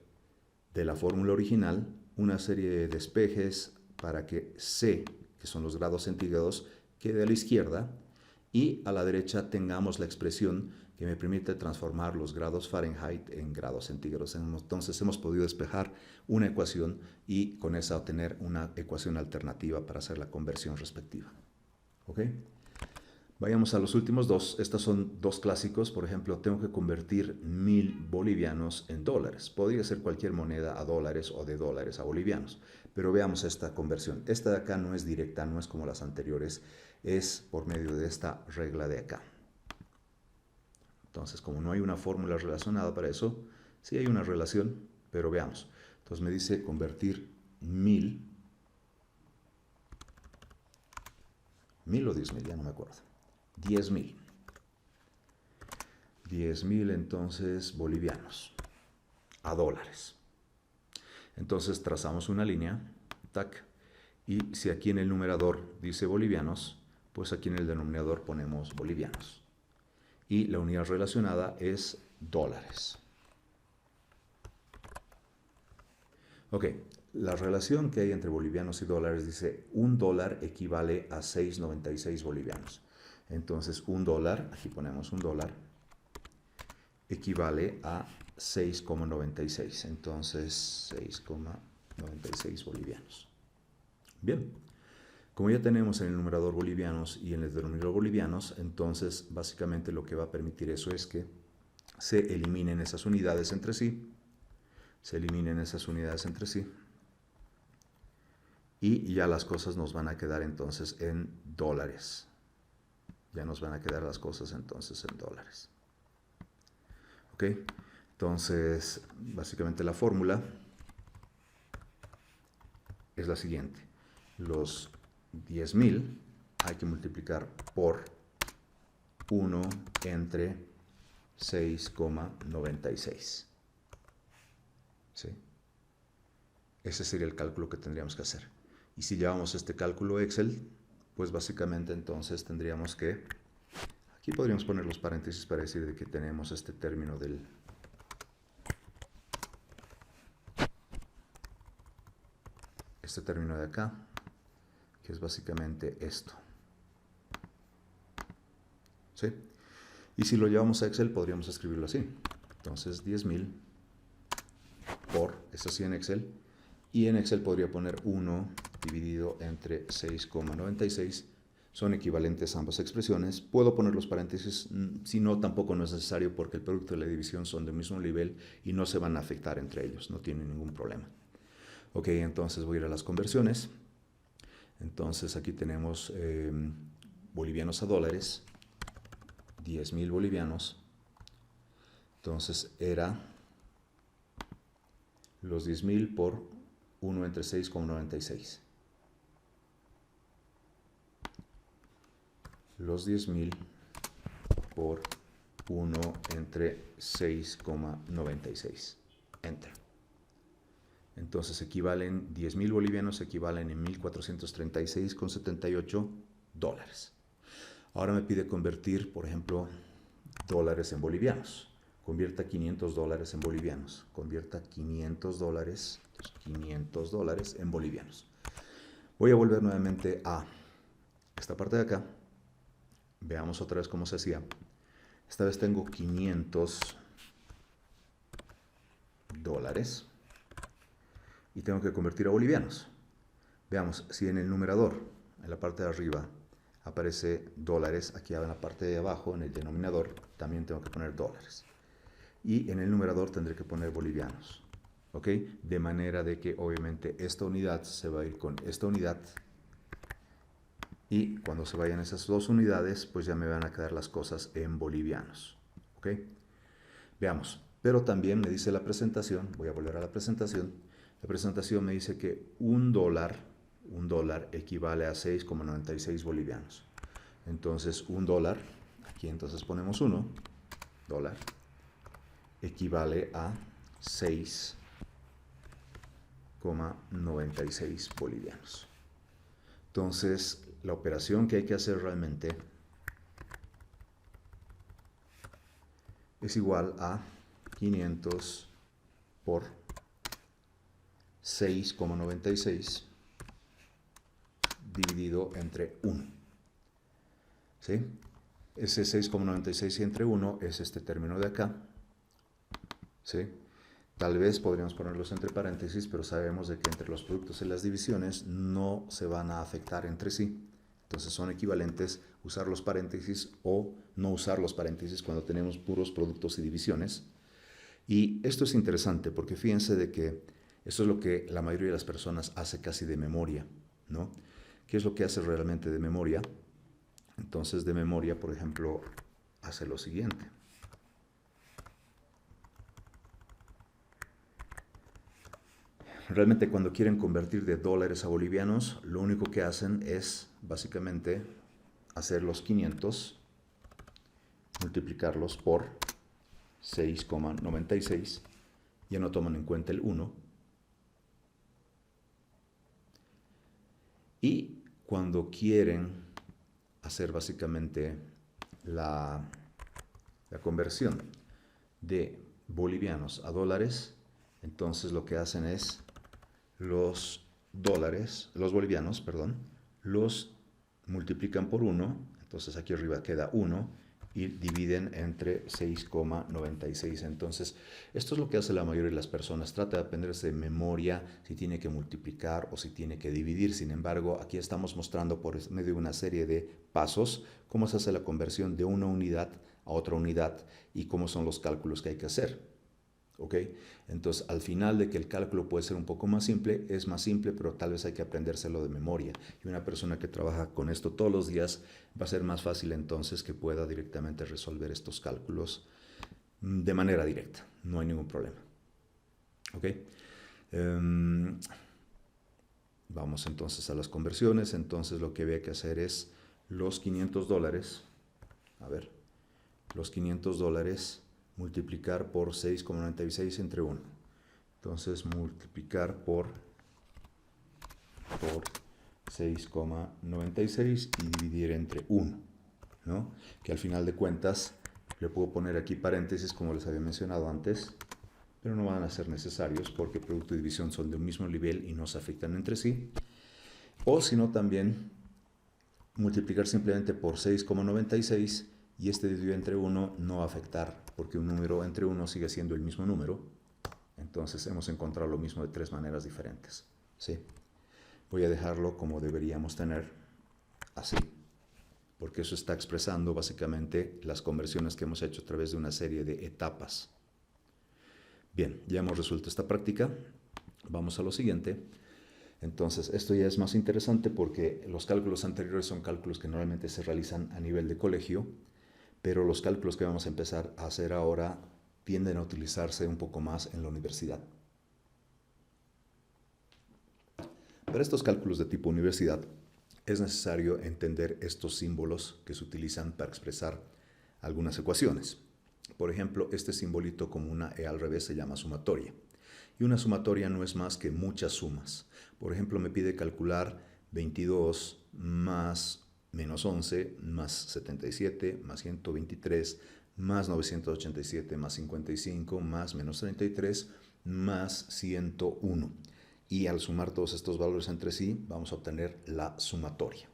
de la fórmula original una serie de despejes para que C, que son los grados centígrados, quede a la izquierda y a la derecha tengamos la expresión que me permite transformar los grados Fahrenheit en grados centígrados. Entonces hemos podido despejar una ecuación y con esa obtener una ecuación alternativa para hacer la conversión respectiva. ¿Ok? Vayamos a los últimos dos. Estos son dos clásicos. Por ejemplo, tengo que convertir 1000 bolivianos en dólares. Podría ser cualquier moneda a dólares o de dólares a bolivianos. Pero veamos esta conversión. Esta de acá no es directa, no es como las anteriores. Es por medio de esta regla de acá. Entonces, como no hay una fórmula relacionada para eso, sí hay una relación, pero veamos. Entonces me dice convertir 1000 o 10.000, ya no me acuerdo. 10.000. 10.000 entonces bolivianos a dólares. Entonces trazamos una línea, tac, y si aquí en el numerador dice bolivianos, pues aquí en el denominador ponemos bolivianos. Y la unidad relacionada es dólares. Ok, la relación que hay entre bolivianos y dólares dice $1 equivale a 6,96 bolivianos. Entonces, $1, aquí ponemos $1, equivale a 6,96. Entonces, 6,96 bolivianos. Bien, como ya tenemos en el numerador bolivianos y en el denominador bolivianos, entonces básicamente lo que va a permitir eso es que se eliminen esas unidades entre sí. Y ya las cosas nos van a quedar entonces en dólares. Ya nos van a quedar las cosas entonces en dólares. ¿Ok? Entonces, básicamente la fórmula es la siguiente. Los 10.000 hay que multiplicar por 1 entre 6,96. ¿Sí? Ese sería el cálculo que tendríamos que hacer. Y si llevamos este cálculo Excel, pues básicamente entonces tendríamos que, aquí podríamos poner los paréntesis para decir de que tenemos este término de acá, que es básicamente esto. ¿Sí? Y si lo llevamos a Excel, podríamos escribirlo así. Entonces, 10.000 por, esto sí en Excel, y en Excel podría poner 1 dividido entre 6,96. Son equivalentes ambas expresiones. Puedo poner los paréntesis, si no, tampoco no es necesario porque el producto y la división son del mismo nivel y no se van a afectar entre ellos, no tienen ningún problema. Ok, entonces voy a ir a las conversiones. Entonces aquí tenemos bolivianos a dólares, 10.000 bolivianos. Entonces era los 10.000 por 1 entre 6,96. Los 10.000 por 1 entre 6,96. Enter. Entonces equivalen 10,000 bolivianos, equivalen en 1,436,78 dólares. Ahora me pide convertir, por ejemplo, dólares en bolivianos. Convierta 500 dólares en bolivianos. Convierta 500 dólares en bolivianos. Voy a volver nuevamente a esta parte de acá. Veamos otra vez cómo se hacía. Esta vez tengo 500 dólares y tengo que convertir a bolivianos. Veamos, si en el numerador, en la parte de arriba, aparece dólares, aquí en la parte de abajo, en el denominador, también tengo que poner dólares. Y en el numerador tendré que poner bolivianos. ¿Ok? De manera de que obviamente esta unidad se va a ir con esta unidad. Y cuando se vayan esas dos unidades, pues ya me van a quedar las cosas en bolivianos. ¿Ok? Veamos. Pero también me dice la presentación, voy a volver a la presentación. La presentación me dice que un dólar equivale a 6,96 bolivianos. Entonces, un dólar, aquí entonces ponemos 1, dólar, equivale a 6,96 bolivianos. Entonces, la operación que hay que hacer realmente es igual a 500 por 6,96 dividido entre 1. ¿Sí? Ese 6,96 entre 1 es este término de acá. ¿Sí? Tal vez podríamos ponerlos entre paréntesis, pero sabemos de que entre los productos y las divisiones no se van a afectar entre sí. Entonces son equivalentes usar los paréntesis o no usar los paréntesis cuando tenemos puros productos y divisiones. Y esto es interesante porque fíjense de que esto es lo que la mayoría de las personas hace casi de memoria, ¿no? ¿Qué es lo que hace realmente de memoria? Entonces de memoria, por ejemplo, hace lo siguiente. Realmente cuando quieren convertir de dólares a bolivianos, lo único que hacen es básicamente hacer los 500, multiplicarlos por 6,96, ya no toman en cuenta el 1. Y cuando quieren hacer básicamente la conversión de bolivianos a dólares, entonces lo que hacen es los bolivianos, los multiplican por 1, entonces aquí arriba queda 1 y dividen entre 6,96. Entonces, esto es lo que hace la mayoría de las personas, trata de aprenderse de memoria si tiene que multiplicar o si tiene que dividir. Sin embargo, aquí estamos mostrando por medio de una serie de pasos cómo se hace la conversión de una unidad a otra unidad y cómo son los cálculos que hay que hacer. ¿Ok? Entonces, al final de que el cálculo puede ser un poco más simple, es más simple, pero tal vez hay que aprendérselo de memoria. Y una persona que trabaja con esto todos los días va a ser más fácil entonces que pueda directamente resolver estos cálculos de manera directa. No hay ningún problema. ¿Ok? Vamos entonces a las conversiones. Entonces, lo que había que hacer es los 500 dólares. A ver, los 500 dólares multiplicar por 6,96 entre 1. Entonces, multiplicar por 6,96 y dividir entre 1, ¿no? Que al final de cuentas le puedo poner aquí paréntesis como les había mencionado antes, pero no van a ser necesarios porque producto y división son de un mismo nivel y no se afectan entre sí. O si no, también multiplicar simplemente por 6,96 y este dividido entre 1 no va a afectar porque un número entre 1 sigue siendo el mismo número. Entonces hemos encontrado lo mismo de tres maneras diferentes. ¿Sí? Voy a dejarlo como deberíamos tener, así, porque eso está expresando básicamente las conversiones que hemos hecho a través de una serie de etapas. Bien, ya hemos resuelto esta práctica. Vamos a lo siguiente. Entonces, esto ya es más interesante porque los cálculos anteriores son cálculos que normalmente se realizan a nivel de colegio, pero los cálculos que vamos a empezar a hacer ahora tienden a utilizarse un poco más en la universidad. Para estos cálculos de tipo universidad es necesario entender estos símbolos que se utilizan para expresar algunas ecuaciones. Por ejemplo, este simbolito como una E al revés se llama sumatoria. Y una sumatoria no es más que muchas sumas. Por ejemplo, me pide calcular 22 más menos 11 más 77 más 123 más 987 más 55 más menos 33 más 101. Y al sumar todos estos valores entre sí, vamos a obtener la sumatoria.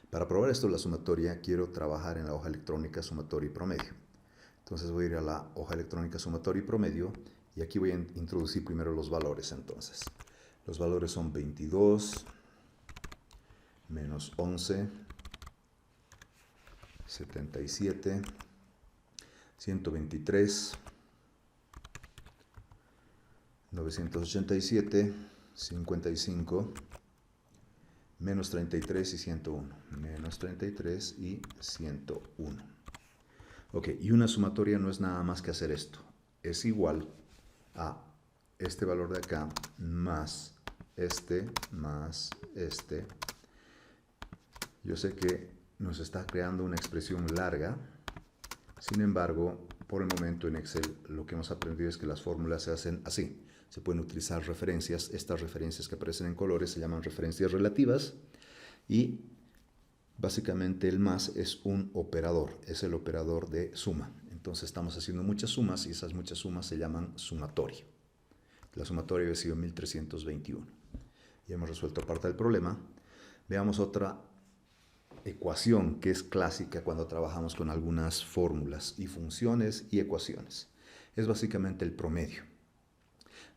Para probar esto, la sumatoria, quiero trabajar en la hoja electrónica sumatoria y promedio. Entonces voy a ir a la hoja electrónica sumatoria y promedio y aquí voy a introducir primero los valores entonces. Los valores son 22 menos 11, 77, 123, 987, 55, menos 33 y 101. Menos 33 y 101. Ok, y una sumatoria no es nada más que hacer esto. Es igual a este valor de acá más este. Yo sé que nos está creando una expresión larga. Sin embargo, por el momento en Excel lo que hemos aprendido es que las fórmulas se hacen así. Se pueden utilizar referencias. Estas referencias que aparecen en colores se llaman referencias relativas. Y básicamente el más es un operador. Es el operador de suma. Entonces estamos haciendo muchas sumas y esas muchas sumas se llaman sumatoria. La sumatoria había sido 1321. Ya hemos resuelto parte del problema. Veamos otra ecuación que es clásica cuando trabajamos con algunas fórmulas y funciones y ecuaciones. Es básicamente el promedio.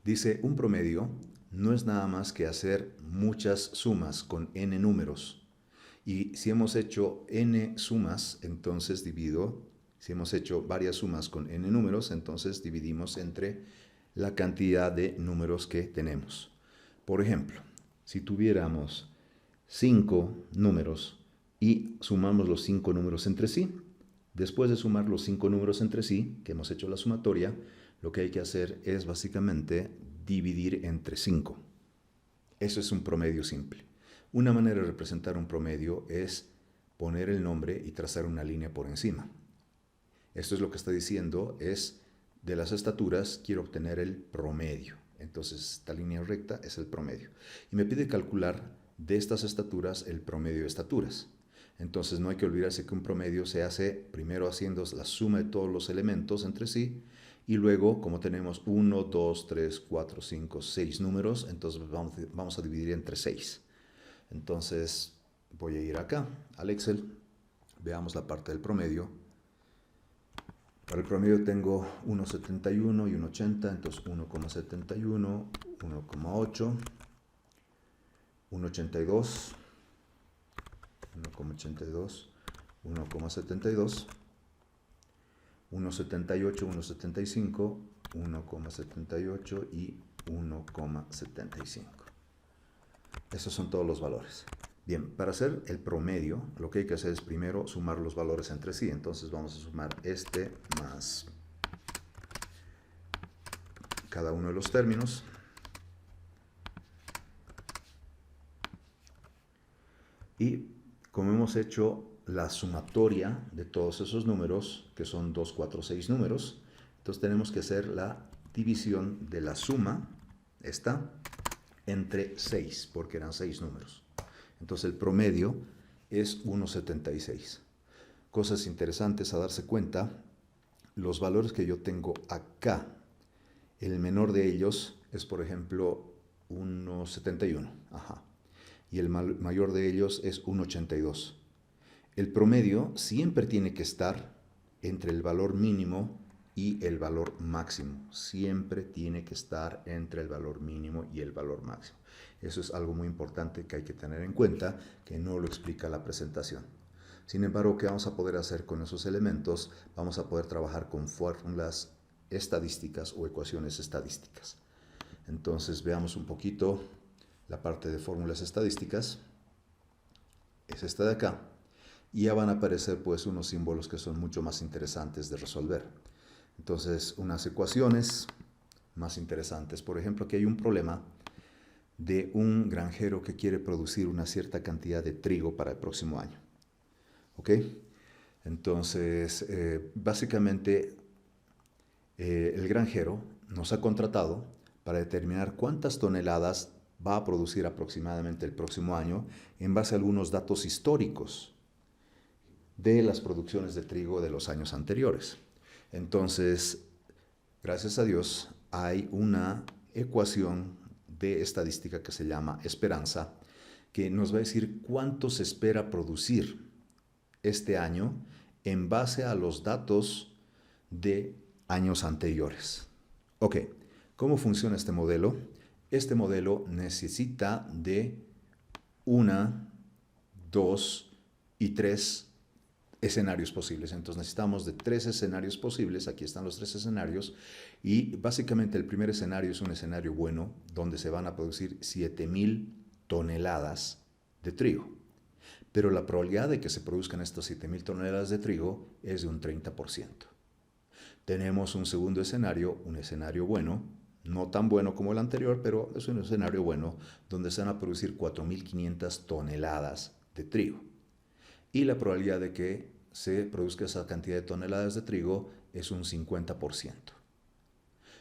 Dice, un promedio no es nada más que hacer muchas sumas con n números. Y si hemos hecho n sumas, entonces si hemos hecho varias sumas con n números, entonces dividimos entre la cantidad de números que tenemos. Por ejemplo, si tuviéramos 5 números y sumamos los 5 números entre sí, después de sumar los 5 números entre sí, que hemos hecho la sumatoria, lo que hay que hacer es básicamente dividir entre 5. Eso es un promedio simple. Una manera de representar un promedio es poner el nombre y trazar una línea por encima. Esto es lo que está diciendo, es de las estaturas quiero obtener el promedio. Entonces esta línea recta es el promedio. Y me pide calcular de estas estaturas el promedio de estaturas. Entonces no hay que olvidarse que un promedio se hace primero haciendo la suma de todos los elementos entre sí y luego como tenemos 1, 2, 3, 4, 5, 6 números, entonces vamos a dividir entre 6. Entonces voy a ir acá al Excel, veamos la parte del promedio. Para el promedio tengo 1,71 y 1,80, entonces 1,71, 1,8, 1,82, 1,82, 1,72, 1,78, 1,75, 1,78 y 1,75. Esos son todos los valores. Bien, para hacer el promedio, lo que hay que hacer es primero sumar los valores entre sí. Entonces vamos a sumar este más cada uno de los términos. Y como hemos hecho la sumatoria de todos esos números, que son 2, 4, 6 números, entonces tenemos que hacer la división de la suma, esta, entre 6, porque eran 6 números. Entonces el promedio es 1,76. Cosas interesantes a darse cuenta, los valores que yo tengo acá, el menor de ellos es por ejemplo 1,71. Y el mayor de ellos es 1,82. El promedio siempre tiene que estar entre el valor mínimo y el valor máximo. Siempre tiene que estar entre el valor mínimo y el valor máximo. Eso es algo muy importante que hay que tener en cuenta, que no lo explica la presentación. Sin embargo, ¿qué vamos a poder hacer con esos elementos? Vamos a poder trabajar con fórmulas estadísticas o ecuaciones estadísticas. Entonces, veamos un poquito la parte de fórmulas estadísticas. Es esta de acá. Y ya van a aparecer pues unos símbolos que son mucho más interesantes de resolver. Entonces, unas ecuaciones más interesantes. Por ejemplo, aquí hay un problema de un granjero que quiere producir una cierta cantidad de trigo para el próximo año. ¿Ok? Entonces, básicamente, el granjero nos ha contratado para determinar cuántas toneladas va a producir aproximadamente el próximo año en base a algunos datos históricos de las producciones de trigo de los años anteriores. Entonces, gracias a Dios, hay una ecuación de estadística que se llama esperanza, que nos va a decir cuánto se espera producir este año en base a los datos de años anteriores. Ok, ¿cómo funciona este modelo? Este modelo necesita de 1, 2 y 3 escenarios posibles. Entonces necesitamos de 3 escenarios posibles. Aquí están los 3 escenarios. Y básicamente el primer escenario es un escenario bueno, donde se van a producir 7,000 toneladas de trigo. Pero la probabilidad de que se produzcan estas 7,000 toneladas de trigo es de un 30%. Tenemos un segundo escenario, un escenario bueno, no tan bueno como el anterior, pero es un escenario bueno, donde se van a producir 4,500 toneladas de trigo. Y la probabilidad de que se produzca esa cantidad de toneladas de trigo es un 50%.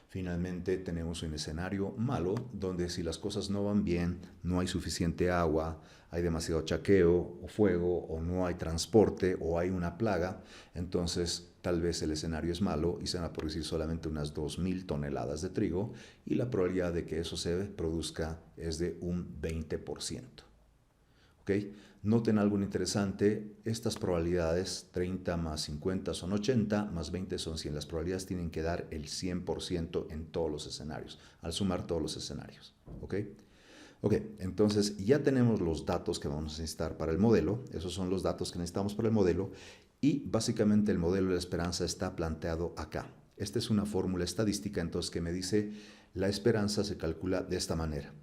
Finalmente tenemos un escenario malo, donde si las cosas no van bien, no hay suficiente agua, hay demasiado chaqueo o fuego, o no hay transporte, o hay una plaga, entonces tal vez el escenario es malo y se van a producir solamente unas 2,000 toneladas de trigo, y la probabilidad de que eso se produzca es de un 20%. ¿Ok? Noten algo interesante, estas probabilidades, 30 más 50 son 80, más 20 son 100. Las probabilidades tienen que dar el 100% en todos los escenarios, al sumar todos los escenarios. ¿Ok? Ok, entonces ya tenemos los datos que vamos a necesitar para el modelo, esos son los datos que necesitamos para el modelo, y básicamente el modelo de la esperanza está planteado acá. Esta es una fórmula estadística, entonces, que me dice la esperanza se calcula de esta manera.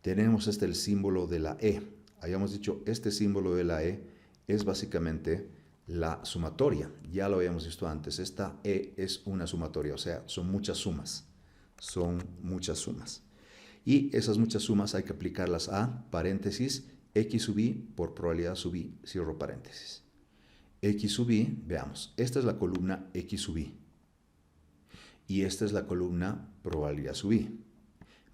Tenemos el símbolo de la E. Habíamos dicho, este símbolo de la E es básicamente la sumatoria. Ya lo habíamos visto antes. Esta E es una sumatoria, o sea, son muchas sumas. Son muchas sumas. Y esas muchas sumas hay que aplicarlas a paréntesis X sub I por probabilidad sub I, cierro paréntesis. X sub I, veamos, esta es la columna X sub I. Y esta es la columna probabilidad sub I.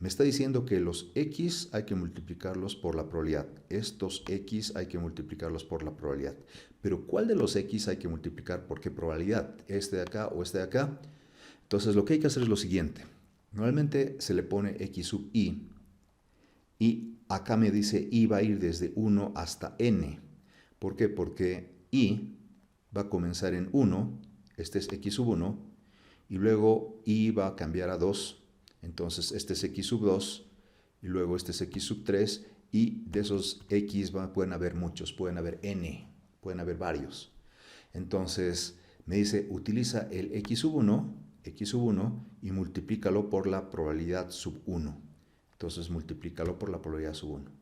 Me está diciendo que los X hay que multiplicarlos por la probabilidad. Estos X hay que multiplicarlos por la probabilidad. Pero ¿cuál de los X hay que multiplicar por qué probabilidad? ¿Este de acá o este de acá? Entonces lo que hay que hacer es lo siguiente. Normalmente se le pone X sub I. Y acá me dice I va a ir desde 1 hasta N. ¿Por qué? Porque I va a comenzar en 1. Este es X sub 1. Y luego I va a cambiar a 2. Entonces este es X sub 2 y luego este es X sub 3 y de esos X pueden haber muchos, pueden haber N, pueden haber varios. Entonces me dice utiliza el X sub 1 y multiplícalo por la probabilidad sub 1. Entonces multiplícalo por la probabilidad sub 1.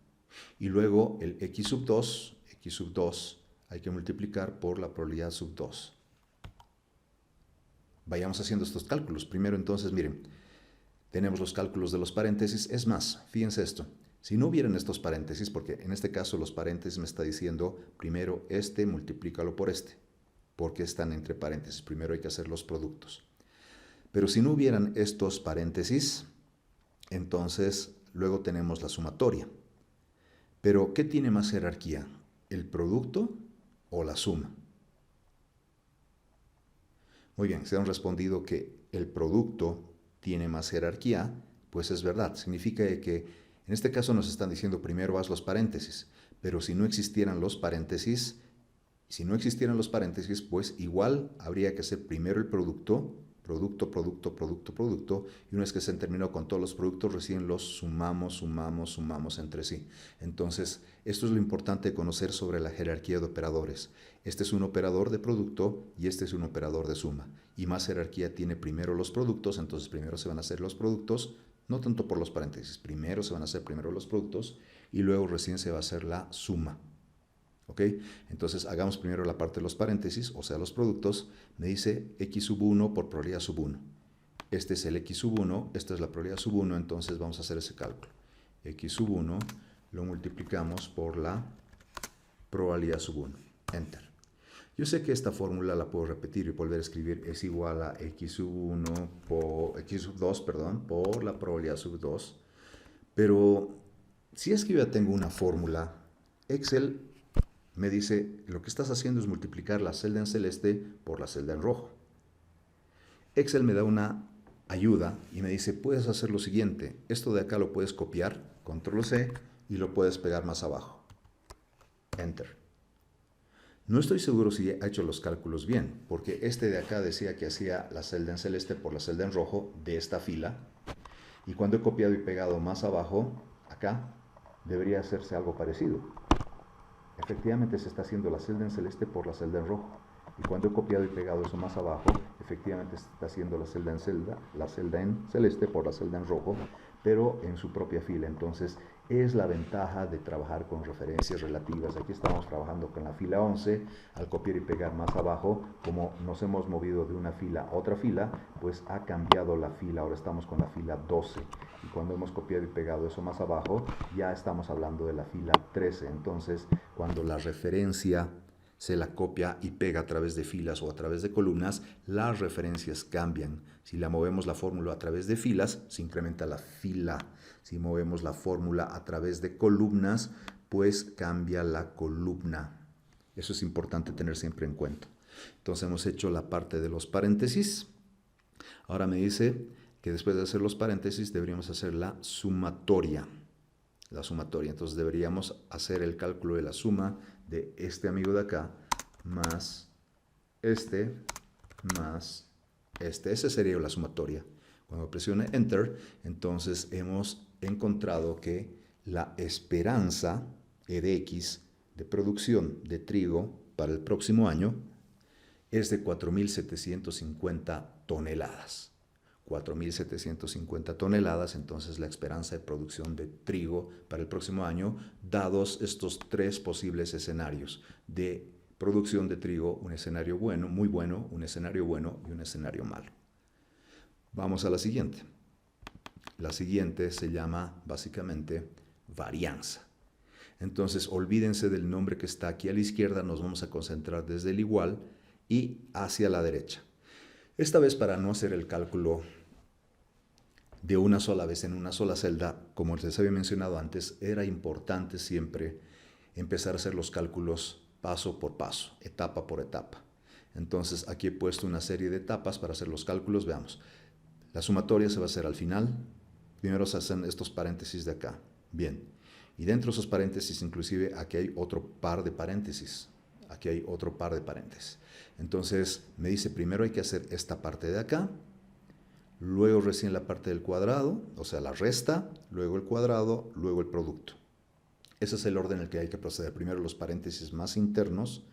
Y luego el X sub 2 hay que multiplicar por la probabilidad sub 2. Vayamos haciendo estos cálculos. Primero entonces, miren, tenemos los cálculos de los paréntesis. Es más, fíjense esto. Si no hubieran estos paréntesis, porque en este caso los paréntesis me está diciendo, primero este multiplícalo por este, porque están entre paréntesis. Primero hay que hacer los productos. Pero si no hubieran estos paréntesis, entonces luego tenemos la sumatoria. Pero, ¿qué tiene más jerarquía? ¿El producto o la suma? Muy bien, se han respondido que el producto tiene más jerarquía, pues es verdad. Significa que en este caso nos están diciendo primero haz los paréntesis, pero si no existieran los paréntesis, pues igual habría que hacer primero el producto, y una vez que se han terminado con todos los productos, recién los sumamos entre sí. Entonces, esto es lo importante de conocer sobre la jerarquía de operadores. Este es un operador de producto y este es un operador de suma. Y más jerarquía tiene primero los productos, entonces primero se van a hacer los productos, no tanto por los paréntesis, primero se van a hacer primero los productos y luego recién se va a hacer la suma. ¿Ok? Entonces hagamos primero la parte de los paréntesis, o sea los productos. Me dice X sub 1 por probabilidad sub 1. Este es el X sub 1, esta es la probabilidad sub 1, entonces vamos a hacer ese cálculo. X sub 1 lo multiplicamos por la probabilidad sub 1. Enter. Yo sé que esta fórmula la puedo repetir y volver a escribir. Es igual a x sub 1 por x sub 2, perdón, por la probabilidad sub 2. Pero si es que yo ya tengo una fórmula, Excel me dice, lo que estás haciendo es multiplicar la celda en celeste por la celda en rojo. Excel me da una ayuda y me dice, puedes hacer lo siguiente. Esto de acá lo puedes copiar, control C, y lo puedes pegar más abajo. Enter. No estoy seguro si ha hecho los cálculos bien, porque este de acá decía que hacía la celda en celeste por la celda en rojo de esta fila. Y cuando he copiado y pegado más abajo, acá, debería hacerse algo parecido. Efectivamente se está haciendo la celda en celeste por la celda en rojo. Y cuando he copiado y pegado eso más abajo, efectivamente se está haciendo la celda en celeste por la celda en rojo, pero en su propia fila. Entonces, es la ventaja de trabajar con referencias relativas. Aquí estamos trabajando con la fila 11. Al copiar y pegar más abajo, como nos hemos movido de una fila a otra fila, pues ha cambiado la fila. Ahora estamos con la fila 12. Y cuando hemos copiado y pegado eso más abajo, ya estamos hablando de la fila 13. Entonces, cuando la referencia se la copia y pega a través de filas o a través de columnas, las referencias cambian. Si la movemos la fórmula a través de filas, se incrementa la fila. Si movemos la fórmula a través de columnas, pues cambia la columna. Eso es importante tener siempre en cuenta. Entonces hemos hecho la parte de los paréntesis. Ahora me dice que después de hacer los paréntesis deberíamos hacer la sumatoria. La sumatoria. Entonces deberíamos hacer el cálculo de la suma de este amigo de acá más este más este. Esa sería la sumatoria. Cuando presione Enter, entonces hemos encontrado que la esperanza E de X de producción de trigo para el próximo año es de 4.750 toneladas. 4.750 toneladas, entonces la esperanza de producción de trigo para el próximo año, dados estos tres posibles escenarios de producción de trigo, un escenario bueno, muy bueno, un escenario bueno y un escenario malo. Vamos a la siguiente. La siguiente se llama básicamente varianza. Entonces olvídense del nombre que está aquí a la izquierda, nos vamos a concentrar desde el igual y hacia la derecha. Esta vez, para no hacer el cálculo de una sola vez en una sola celda, como les había mencionado antes, era importante siempre empezar a hacer los cálculos paso por paso, etapa por etapa. Entonces aquí he puesto una serie de etapas para hacer los cálculos. Veamos, la sumatoria se va a hacer al final. Primero se hacen estos paréntesis de acá. Bien, y dentro de esos paréntesis inclusive aquí hay otro par de paréntesis. Aquí hay otro par de paréntesis. Entonces me dice, primero hay que hacer esta parte de acá, luego recién la parte del cuadrado, o sea, la resta, luego el cuadrado, luego el producto. Ese es el orden en el que hay que proceder. Primero los paréntesis más internos,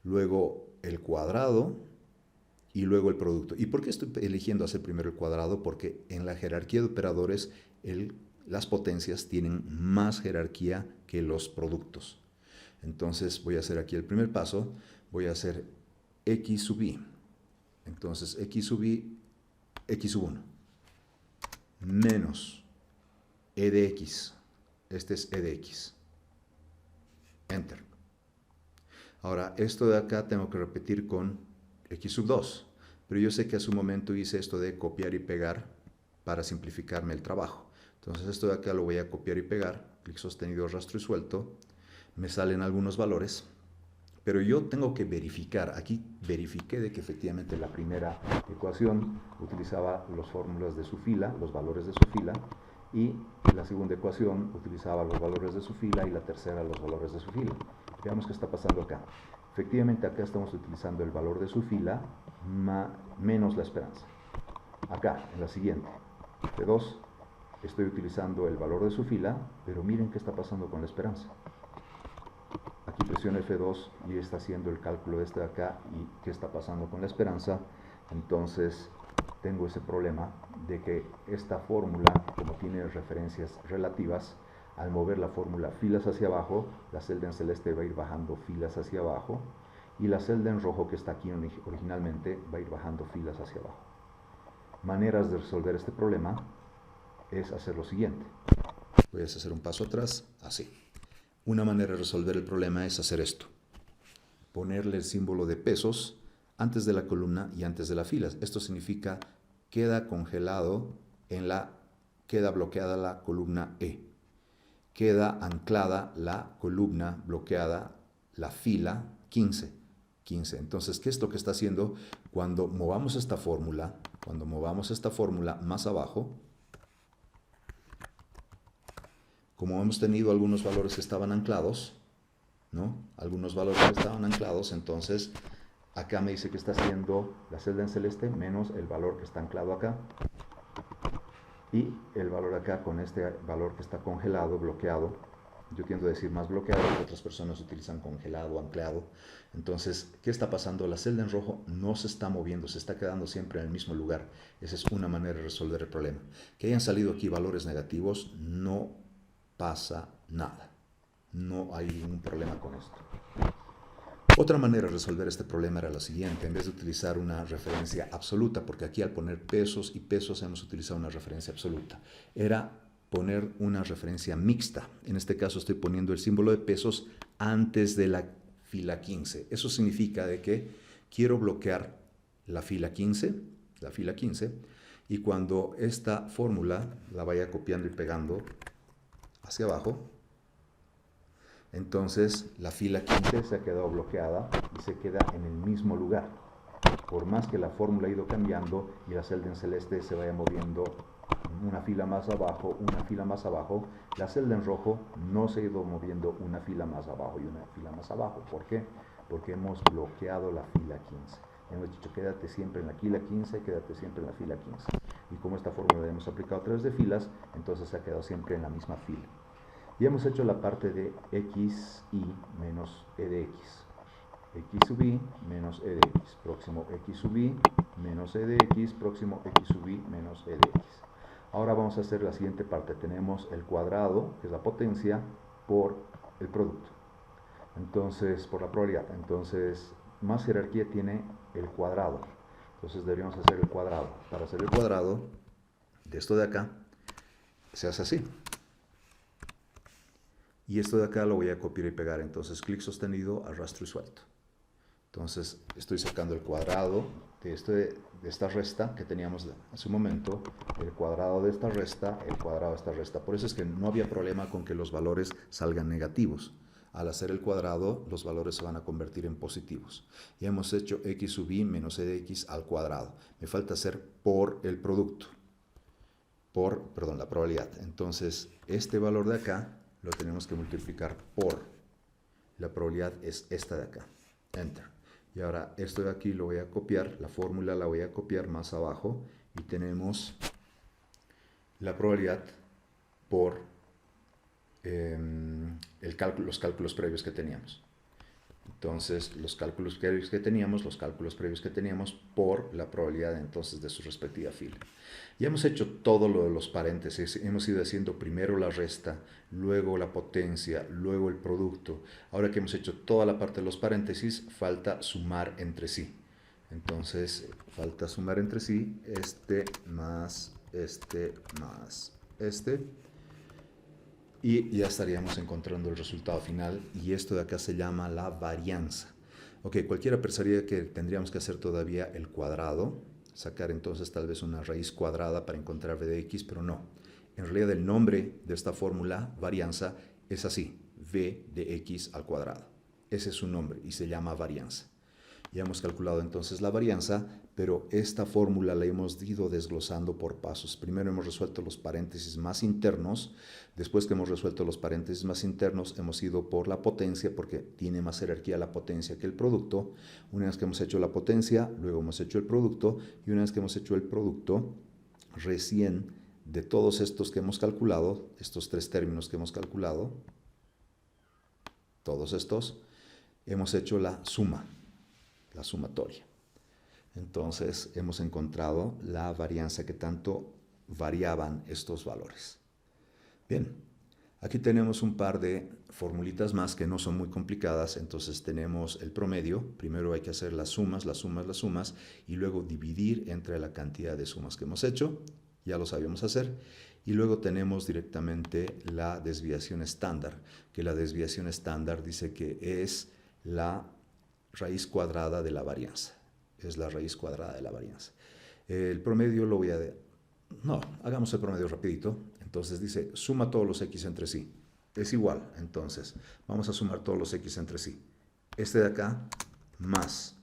luego el cuadrado y luego el producto. ¿Y por qué estoy eligiendo hacer primero el cuadrado? Porque en la jerarquía de operadores las potencias tienen más jerarquía que los productos. Entonces voy a hacer aquí el primer paso, voy a hacer x sub i. Entonces x sub i, x sub 1, menos e de x. Este es e de x. Enter. Ahora, esto de acá tengo que repetir con x sub 2. Pero yo sé que a su momento hice esto de copiar y pegar para simplificarme el trabajo. Entonces esto de acá lo voy a copiar y pegar. Clic sostenido, rastro y suelto. Me salen algunos valores. Pero yo tengo que verificar. Aquí verifiqué de que efectivamente la primera ecuación utilizaba las fórmulas de su fila, los valores de su fila. Y la segunda ecuación utilizaba los valores de su fila y la tercera los valores de su fila. Veamos qué está pasando acá. Efectivamente acá estamos utilizando el valor de su fila menos la esperanza. Acá, en la siguiente, P2, estoy utilizando el valor de su fila, pero miren qué está pasando con la esperanza. Aquí presiono F2 y está haciendo el cálculo de este de acá y qué está pasando con la esperanza. Entonces tengo ese problema de que esta fórmula, como tiene referencias relativas, al mover la fórmula filas hacia abajo, la celda en celeste va a ir bajando filas hacia abajo y la celda en rojo que está aquí originalmente va a ir bajando filas hacia abajo. Maneras de resolver este problema es hacer lo siguiente. Voy a hacer un paso atrás, así. Una manera de resolver el problema es hacer esto. ponerle el símbolo de pesos antes de la columna y antes de la fila. Esto significa queda congelado queda bloqueada la columna E. Queda anclada la columna bloqueada, la fila 15. Entonces, ¿qué es lo que está haciendo? Cuando movamos esta fórmula más abajo, como hemos tenido algunos valores que estaban anclados, ¿no? Algunos valores que estaban anclados, entonces acá me dice que está haciendo la celda en celeste menos el valor que está anclado acá. Y el valor acá con este valor que está congelado, bloqueado. Yo tiendo a decir más bloqueado, otras personas utilizan congelado, anclado. Entonces, ¿qué está pasando? La celda en rojo no se está moviendo, se está quedando siempre en el mismo lugar. Esa es una manera de resolver el problema. Que hayan salido aquí valores negativos, no pasa nada. No hay ningún problema con esto. Otra manera de resolver este problema era la siguiente, en vez de utilizar una referencia absoluta, porque aquí al poner pesos y pesos hemos utilizado una referencia absoluta, era poner una referencia mixta. En este caso estoy poniendo el símbolo de pesos antes de la fila 15. Eso significa de que quiero bloquear la fila 15, y cuando esta fórmula la vaya copiando y pegando hacia abajo, entonces la fila 15 se ha quedado bloqueada y se queda en el mismo lugar. Por más que la fórmula ha ido cambiando y la celda en celeste se vaya moviendo una fila más abajo, la celda en rojo no se ha ido moviendo una fila más abajo y una fila más abajo. ¿Por qué? Porque hemos bloqueado la fila 15. Hemos dicho quédate siempre en la fila 15, quédate siempre en la fila 15. Y como esta fórmula la hemos aplicado a través de filas, entonces se ha quedado siempre en la misma fila. Y hemos hecho la parte de x y menos e de x. X sub i menos e de x. Próximo x sub i menos e de x. Próximo x sub i menos e de x. Ahora vamos a hacer la siguiente parte. Tenemos el cuadrado, que es la potencia, por el producto. Entonces, por la probabilidad. Entonces, más jerarquía tiene el cuadrado. Entonces deberíamos hacer el cuadrado. Para hacer el cuadrado de esto de acá, se hace así. Y esto de acá lo voy a copiar y pegar. Entonces, clic sostenido, arrastro y suelto. Entonces, estoy sacando el cuadrado de esta resta que teníamos hace un momento, el cuadrado de esta resta, el cuadrado de esta resta. Por eso es que no había problema con que los valores salgan negativos. Al hacer el cuadrado, los valores se van a convertir en positivos. Ya hemos hecho x sub i menos e de x al cuadrado. Me falta hacer por el producto. La probabilidad. Entonces, este valor de acá lo tenemos que multiplicar por la probabilidad es esta de acá. Enter. Y ahora esto de aquí lo voy a copiar, la fórmula la voy a copiar más abajo y tenemos la probabilidad por los cálculos previos que teníamos. Entonces, los cálculos previos que teníamos por la probabilidad entonces de su respectiva fila. Ya hemos hecho todo lo de los paréntesis, hemos ido haciendo primero la resta, luego la potencia, luego el producto. Ahora que hemos hecho toda la parte de los paréntesis, falta sumar entre sí. Entonces, falta sumar entre sí este más este más este. Y ya estaríamos encontrando el resultado final, y esto de acá se llama la varianza. Ok, cualquiera pensaría que tendríamos que hacer todavía el cuadrado, sacar entonces tal vez una raíz cuadrada para encontrar v de x, pero no. En realidad el nombre de esta fórmula, varianza, es así, v de x al cuadrado. Ese es su nombre y se llama varianza. Ya hemos calculado entonces la varianza, pero esta fórmula la hemos ido desglosando por pasos. Primero hemos resuelto los paréntesis más internos. Después que hemos resuelto los paréntesis más internos, hemos ido por la potencia, porque tiene más jerarquía la potencia que el producto. Una vez que hemos hecho la potencia, luego hemos hecho el producto. Y una vez que hemos hecho el producto, recién de todos estos que hemos calculado, estos tres términos que hemos calculado, todos estos, hemos hecho la suma. La sumatoria. Entonces hemos encontrado la varianza que tanto variaban estos valores. Bien, aquí tenemos un par de formulitas más que no son muy complicadas. Entonces tenemos el promedio. Primero hay que hacer las sumas, y luego dividir entre la cantidad de sumas que hemos hecho. Ya lo sabíamos hacer. Y luego tenemos directamente la desviación estándar, que la desviación estándar dice que es la raíz cuadrada de la varianza. Es la raíz cuadrada de la varianza. El promedio lo voy a... No, hagamos el promedio rapidito. Entonces dice, suma todos los x entre sí. Es igual, entonces, vamos a sumar todos los x entre sí. Este de acá más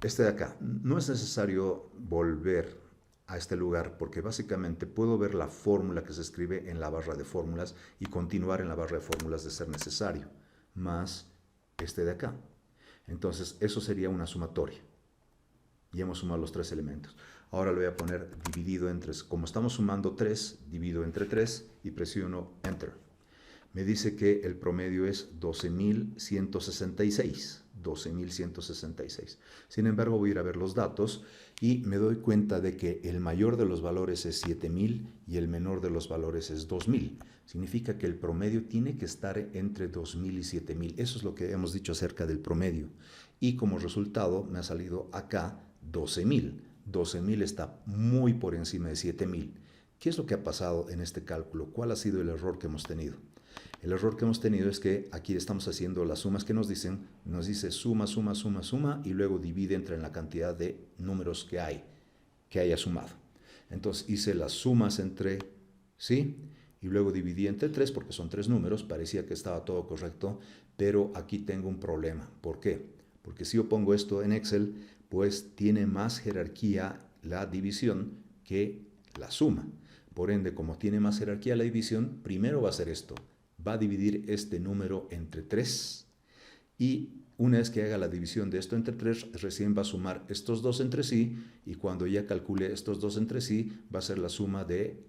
este de acá. No es necesario volver a este lugar porque básicamente puedo ver la fórmula que se escribe en la barra de fórmulas y continuar en la barra de fórmulas de ser necesario, más este de acá. Entonces, eso sería una sumatoria. Y hemos sumado los tres elementos. Ahora lo voy a poner dividido entre, como estamos sumando 3, divido entre 3 y presiono Enter. Me dice que el promedio es 12.166. 12.166. Sin embargo, voy a ir a ver los datos y me doy cuenta de que el mayor de los valores es 7.000 y el menor de los valores es 2.000. Significa que el promedio tiene que estar entre 2.000 y 7.000. Eso es lo que hemos dicho acerca del promedio. Y como resultado me ha salido acá 12.000. 12.000 está muy por encima de 7.000. ¿Qué es lo que ha pasado en este cálculo? ¿Cuál ha sido el error que hemos tenido? El error que hemos tenido es que aquí estamos haciendo las sumas que nos dicen, nos dice suma, suma, suma, suma y luego divide entre la cantidad de números que haya sumado. Entonces hice las sumas entre, ¿sí? Y luego dividí entre 3 porque son 3 números, parecía que estaba todo correcto, pero aquí tengo un problema. ¿Por qué? Porque si yo pongo esto en Excel, pues tiene más jerarquía la división que la suma. Por ende, como tiene más jerarquía la división, primero va a hacer esto. Va a dividir este número entre 3 y una vez que haga la división de esto entre 3, recién va a sumar estos dos entre sí y cuando ya calcule estos dos entre sí, va a ser la suma de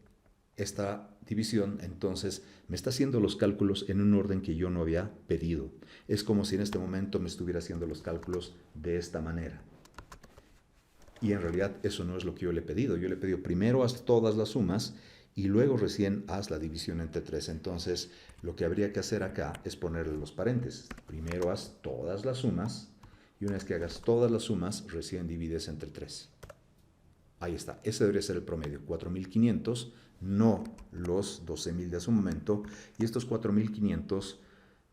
esta división. Entonces me está haciendo los cálculos en un orden que yo no había pedido. Es como si en este momento me estuviera haciendo los cálculos de esta manera. Y en realidad eso no es lo que yo le he pedido. Yo le he pedido primero haz todas las sumas y luego recién haz la división entre 3. Entonces, lo que habría que hacer acá es ponerle los paréntesis. Primero haz todas las sumas y una vez que hagas todas las sumas, recién divides entre 3. Ahí está. Ese debería ser el promedio. 4.500, no los 12.000 de hace un momento. Y estos 4.500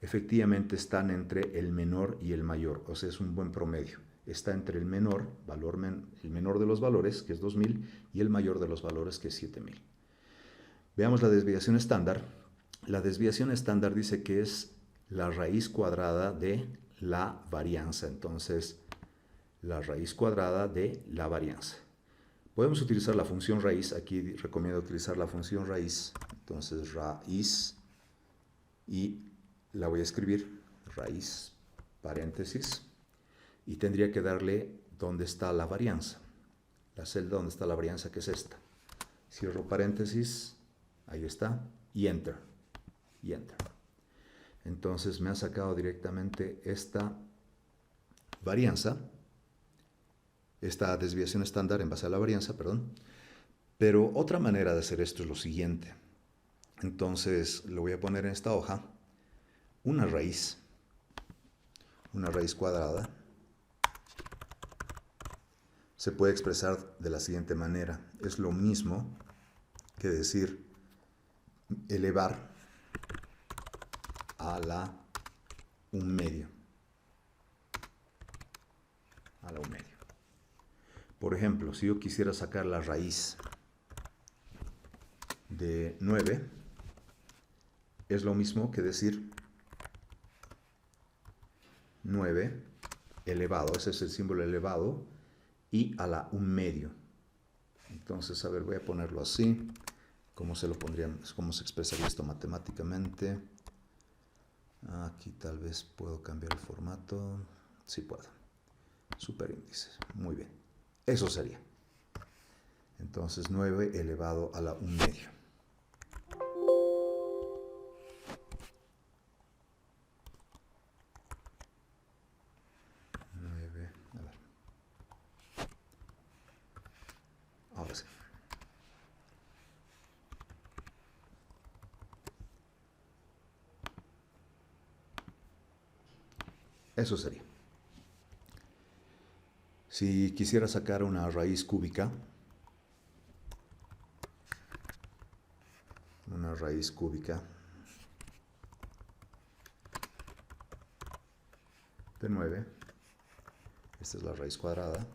efectivamente están entre el menor y el mayor. O sea, es un buen promedio. Está entre el menor, el menor de los valores, que es 2.000, y el mayor de los valores, que es 7.000. Veamos la desviación estándar. La desviación estándar dice que es la raíz cuadrada de la varianza. Entonces, la raíz cuadrada de la varianza. Podemos utilizar la función raíz. Aquí recomiendo utilizar la función raíz. Entonces, raíz, y la voy a escribir, raíz, paréntesis, y tendría que darle dónde está la varianza. La celda donde está la varianza, que es esta. Cierro paréntesis. Ahí está, y Enter, y Enter. Entonces me ha sacado directamente esta varianza, esta desviación estándar en base a la varianza, perdón. Pero otra manera de hacer esto es lo siguiente. Entonces lo voy a poner en esta hoja, una raíz cuadrada, se puede expresar de la siguiente manera. Es lo mismo que decir elevar a la 1/2. A la 1/2. Por ejemplo, si yo quisiera sacar la raíz de 9, es lo mismo que decir 9 elevado, ese es el símbolo elevado, y a la 1/2. Entonces, a ver, voy a ponerlo así. ¿Cómo se lo pondrían? ¿Cómo se expresaría esto matemáticamente? Aquí tal vez puedo cambiar el formato. Sí puedo. Superíndice. Muy bien. Eso sería. Entonces 9 elevado a la 1/2. A ver. Ahora sí. Eso sería. Si quisiera sacar una raíz cúbica, de 9. Esta es la raíz cuadrada.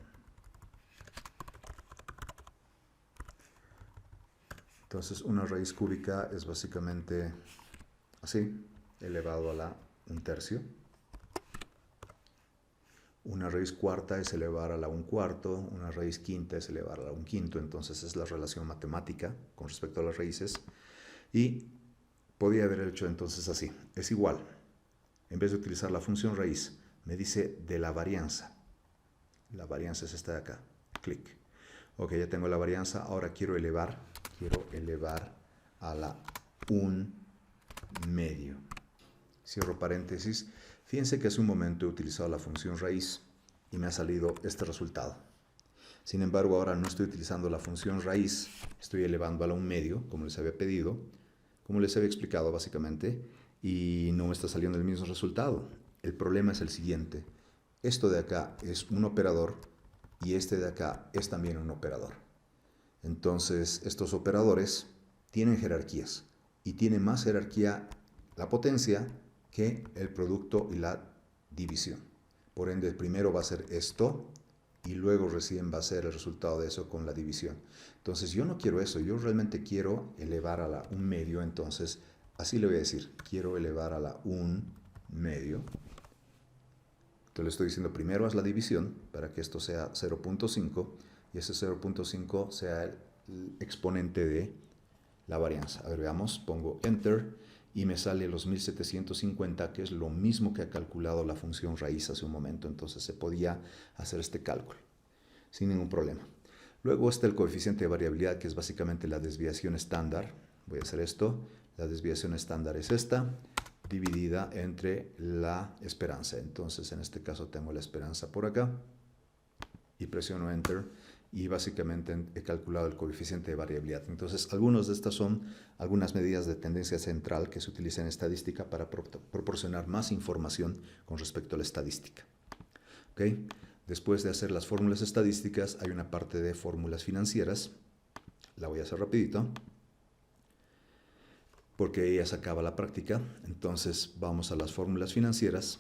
Entonces una raíz cúbica es básicamente así, elevado a la 1/3. Una raíz cuarta es elevar a la 1/4, una raíz quinta es elevar a la 1/5, entonces es la relación matemática con respecto a las raíces. Y podría haber hecho entonces así, es igual. En vez de utilizar la función raíz, me dice de la varianza. La varianza es esta de acá, clic. Ok, ya tengo la varianza, ahora quiero elevar a la 1/2. Cierro paréntesis. Fíjense que hace un momento he utilizado la función raíz y me ha salido este resultado. Sin embargo, ahora no estoy utilizando la función raíz, estoy elevando a la 1/2, como les había pedido, como les había explicado básicamente, y no me está saliendo el mismo resultado. El problema es el siguiente. Esto de acá es un operador y este de acá es también un operador. Entonces, estos operadores tienen jerarquías y tiene más jerarquía la potencia que el producto y la división. Por ende, primero va a ser esto y luego recién va a ser el resultado de eso con la división. Entonces, yo no quiero eso, yo realmente quiero elevar a la 1/2, entonces, así le voy a decir, quiero elevar a la 1/2. Entonces le estoy diciendo primero haz la división para que esto sea 0.5 y ese 0.5 sea el exponente de la varianza. A ver, veamos, pongo Enter y me sale los 1750, que es lo mismo que ha calculado la función raíz hace un momento. Entonces se podía hacer este cálculo sin ningún problema. Luego está el coeficiente de variabilidad, que es básicamente la desviación estándar. Voy a hacer esto. La desviación estándar es esta, dividida entre la esperanza. Entonces, en este caso tengo la esperanza por acá y presiono Enter y básicamente he calculado el coeficiente de variabilidad. Entonces, algunas de estas son algunas medidas de tendencia central que se utilizan en estadística para proporcionar más información con respecto a la estadística. ¿Okay? Después de hacer las fórmulas estadísticas, hay una parte de fórmulas financieras. La voy a hacer rapidito, porque ella se acaba la práctica. Entonces vamos a las fórmulas financieras.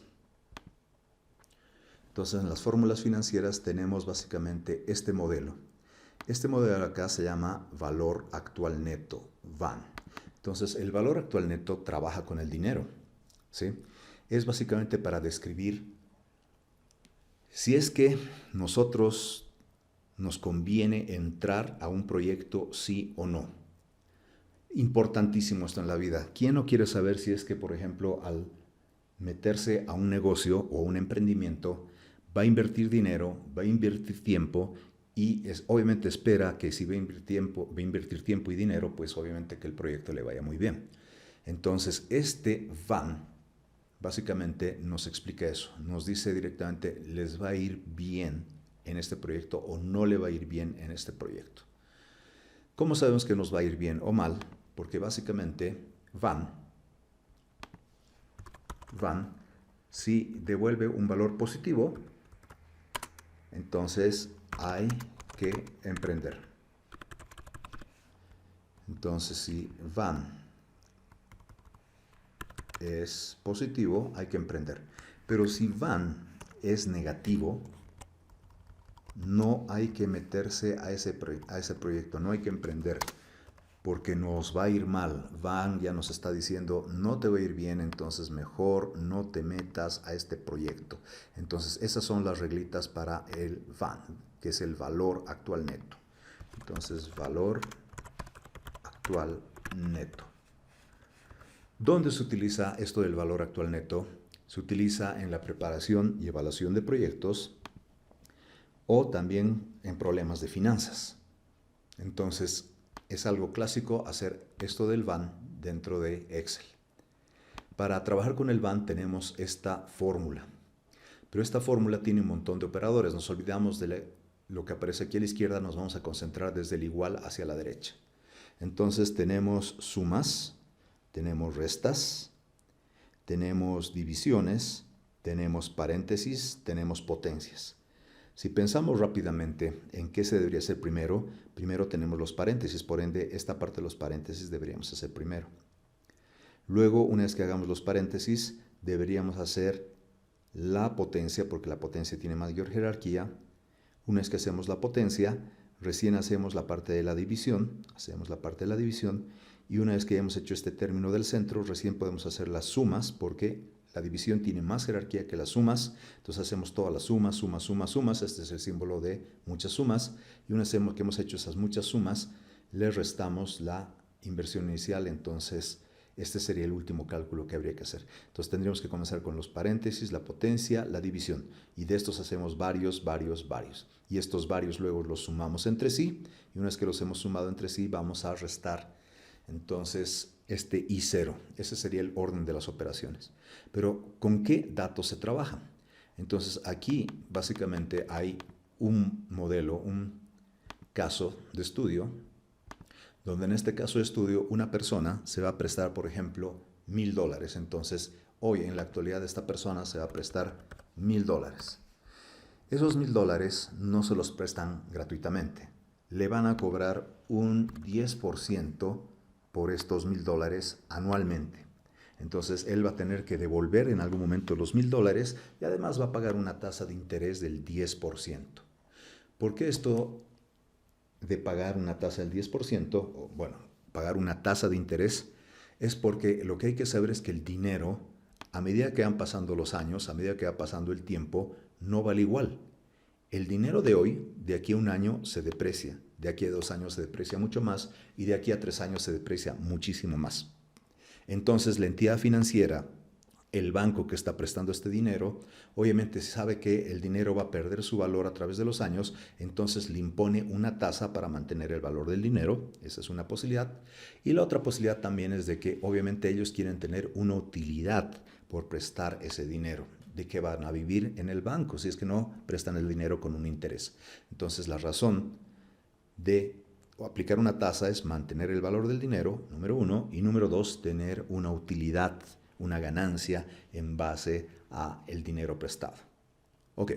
Entonces en las fórmulas financieras tenemos básicamente este modelo. Este modelo acá se llama valor actual neto, VAN. Entonces el valor actual neto trabaja con el dinero, ¿sí? Es básicamente para describir si es que nosotros nos conviene entrar a un proyecto sí o no. Importantísimo esto en la vida. ¿Quién no quiere saber si es que, por ejemplo, al meterse a un negocio o un emprendimiento, va a invertir dinero, va a invertir tiempo y obviamente espera que si va a invertir tiempo y dinero, pues obviamente que el proyecto le vaya muy bien? Entonces, este VAN básicamente nos explica eso. Nos dice directamente, ¿les va a ir bien en este proyecto o no le va a ir bien en este proyecto? ¿Cómo sabemos que nos va a ir bien o mal? Porque básicamente VAN, si devuelve un valor positivo, entonces hay que emprender. Entonces, si VAN es positivo, hay que emprender. Pero si VAN es negativo, no hay que meterse a ese proyecto, no hay que emprender, porque nos va a ir mal. VAN ya nos está diciendo, no te va a ir bien, entonces mejor no te metas a este proyecto. Entonces, esas son las reglitas para el VAN, que es el valor actual neto. Entonces, valor actual neto. ¿Dónde se utiliza esto del valor actual neto? Se utiliza en la preparación y evaluación de proyectos o también en problemas de finanzas. Entonces, es algo clásico hacer esto del VAN dentro de Excel. Para trabajar con el VAN tenemos esta fórmula, pero esta fórmula tiene un montón de operadores. Nos olvidamos de lo que aparece aquí a la izquierda, nos vamos a concentrar desde el igual hacia la derecha. Entonces tenemos sumas, tenemos restas, tenemos divisiones, tenemos paréntesis, tenemos potencias. Si pensamos rápidamente en qué se debería hacer primero, primero tenemos los paréntesis, por ende esta parte de los paréntesis deberíamos hacer primero. Luego, una vez que hagamos los paréntesis, deberíamos hacer la potencia, porque la potencia tiene mayor jerarquía. Una vez que hacemos la potencia, recién hacemos la parte de la división, y una vez que hemos hecho este término del centro, recién podemos hacer las sumas, porque la división tiene más jerarquía que las sumas. Entonces hacemos todas las sumas, sumas. Este es el símbolo de muchas sumas. Y una vez que hemos hecho esas muchas sumas, le restamos la inversión inicial. Entonces este sería el último cálculo que habría que hacer. Entonces tendríamos que comenzar con los paréntesis, la potencia, la división. Y de estos hacemos varios. Y estos varios luego los sumamos entre sí. Y una vez que los hemos sumado entre sí, vamos a restar entonces este I0. Ese sería el orden de las operaciones. Pero ¿con qué datos se trabaja? Entonces aquí básicamente hay un modelo, un caso de estudio, donde en este caso de estudio una persona se va a prestar, por ejemplo, $1,000. Entonces hoy en la actualidad esta persona se va a prestar $1,000. Esos $1,000 no se los prestan gratuitamente. Le van a cobrar un 10% por estos $1,000 anualmente. Entonces él va a tener que devolver en algún momento los $1,000 y además va a pagar una tasa de interés del 10%. ¿Por qué esto de pagar una tasa del 10%? Bueno, pagar una tasa de interés es porque lo que hay que saber es que el dinero, a medida que van pasando los años, a medida que va pasando el tiempo, no vale igual. El dinero de hoy, de aquí a un año, se deprecia. De aquí a 2 años se deprecia mucho más y de aquí a 3 años se deprecia muchísimo más. Entonces la entidad financiera, el banco que está prestando este dinero, obviamente sabe que el dinero va a perder su valor a través de los años, entonces le impone una tasa para mantener el valor del dinero. Esa es una posibilidad. Y la otra posibilidad también es de que obviamente ellos quieren tener una utilidad por prestar ese dinero. ¿De qué van a vivir en el banco si es que no prestan el dinero con un interés? Entonces la razón de aplicar una tasa es mantener el valor del dinero, número 1, y número 2, tener una utilidad, una ganancia en base a el dinero prestado. Ok,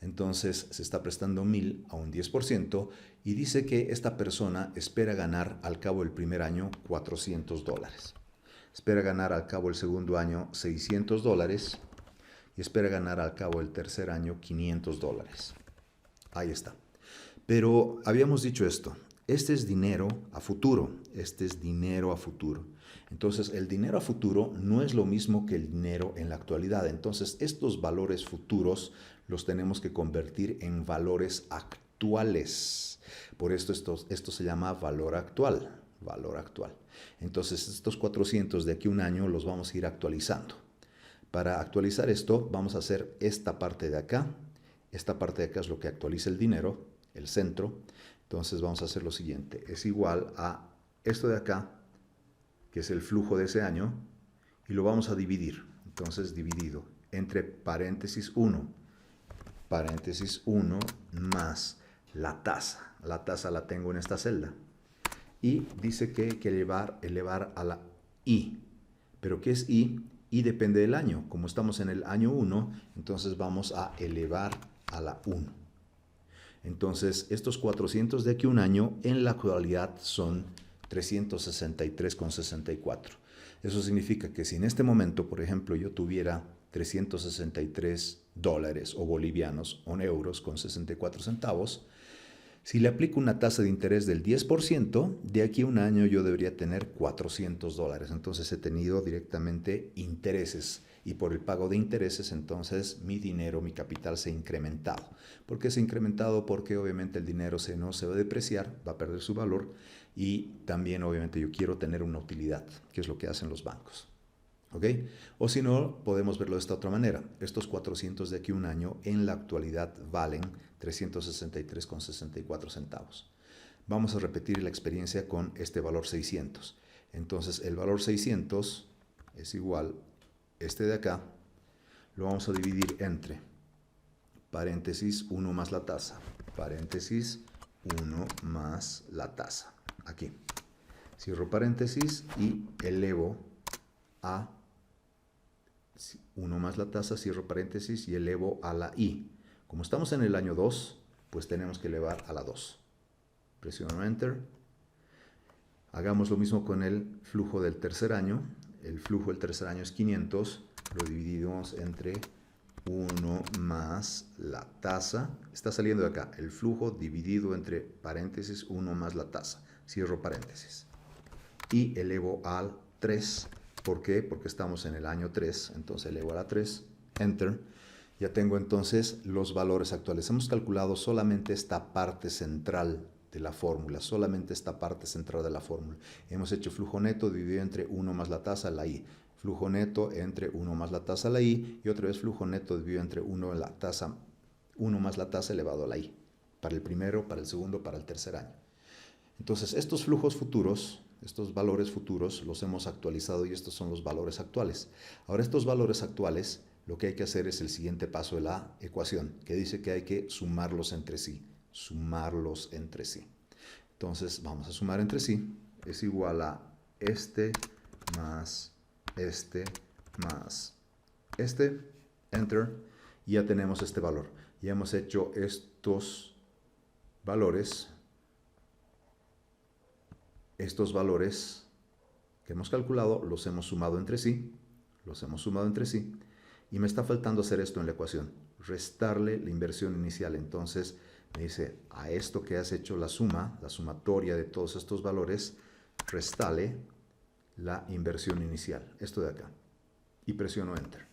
entonces se está prestando 1,000 a un 10% y dice que esta persona espera ganar al cabo del primer año $400. Espera ganar al cabo del segundo año $600 y espera ganar al cabo del tercer año $500. Ahí está. Pero habíamos dicho esto, este es dinero a futuro, Entonces el dinero a futuro no es lo mismo que el dinero en la actualidad. Entonces estos valores futuros los tenemos que convertir en valores actuales. Por esto esto se llama valor actual. Entonces estos 400 de aquí a un año los vamos a ir actualizando. Para actualizar esto vamos a hacer esta parte de acá. Esta parte de acá es lo que actualiza el dinero, el centro. Entonces vamos a hacer lo siguiente. Es igual a esto de acá, que es el flujo de ese año, y lo vamos a dividir. Entonces dividido entre paréntesis 1 más la tasa. La tasa la tengo en esta celda. Y dice que hay que elevar a la I. ¿Pero qué es I? Y depende del año. Como estamos en el año 1, entonces vamos a elevar a la 1. Entonces, estos 400 de aquí a un año en la actualidad son 363,64. Eso significa que si en este momento, por ejemplo, yo tuviera $363 o bolivianos o euros con 64 centavos, si le aplico una tasa de interés del 10%, de aquí a un año yo debería tener $400. Entonces he tenido directamente intereses y por el pago de intereses, entonces mi dinero, mi capital se ha incrementado. ¿Por qué se ha incrementado? Porque obviamente el dinero no se va a depreciar, va a perder su valor y también obviamente yo quiero tener una utilidad, que es lo que hacen los bancos. ¿Ok? O si no, podemos verlo de esta otra manera. Estos 400 de aquí a un año en la actualidad valen 363,64 centavos. Vamos a repetir la experiencia con este valor 600. Entonces el valor 600 es igual, este de acá, lo vamos a dividir entre paréntesis 1 más la tasa, paréntesis 1 más la tasa. Aquí. Cierro paréntesis y elevo a 1 más la tasa, cierro paréntesis y elevo a la I. Como estamos en el año 2, pues tenemos que elevar a la 2. Presiono Enter. Hagamos lo mismo con el flujo del tercer año. El flujo del tercer año es 500. Lo dividimos entre 1 más la tasa, está saliendo de acá, el flujo dividido entre paréntesis 1 más la tasa, cierro paréntesis, y elevo al 3, ¿por qué? Porque estamos en el año 3, entonces elevo a la 3, enter, ya tengo entonces los valores actuales. Hemos calculado solamente esta parte central de la fórmula, solamente esta parte central de la fórmula. Hemos hecho flujo neto dividido entre 1 más la tasa, la I. Flujo neto entre 1 más la tasa, la I. Y otra vez flujo neto dividido entre 1 más la tasa elevado a la I. Para el primero, para el segundo, para el tercer año. Entonces, estos flujos futuros, estos valores futuros, los hemos actualizado y estos son los valores actuales. Ahora, estos valores actuales, lo que hay que hacer es el siguiente paso de la ecuación, que dice que hay que sumarlos entre sí. Sumarlos entre sí. Entonces, vamos a sumar entre sí. Es igual a este más este más este. Enter. Y ya tenemos este valor. Ya hemos hecho estos valores. Estos valores que hemos calculado los hemos sumado entre sí. Los hemos sumado entre sí. Y me está faltando hacer esto en la ecuación. Restarle la inversión inicial. Entonces, me dice, a esto que has hecho la suma, la sumatoria de todos estos valores, restale la inversión inicial. Esto de acá. Y presiono Enter.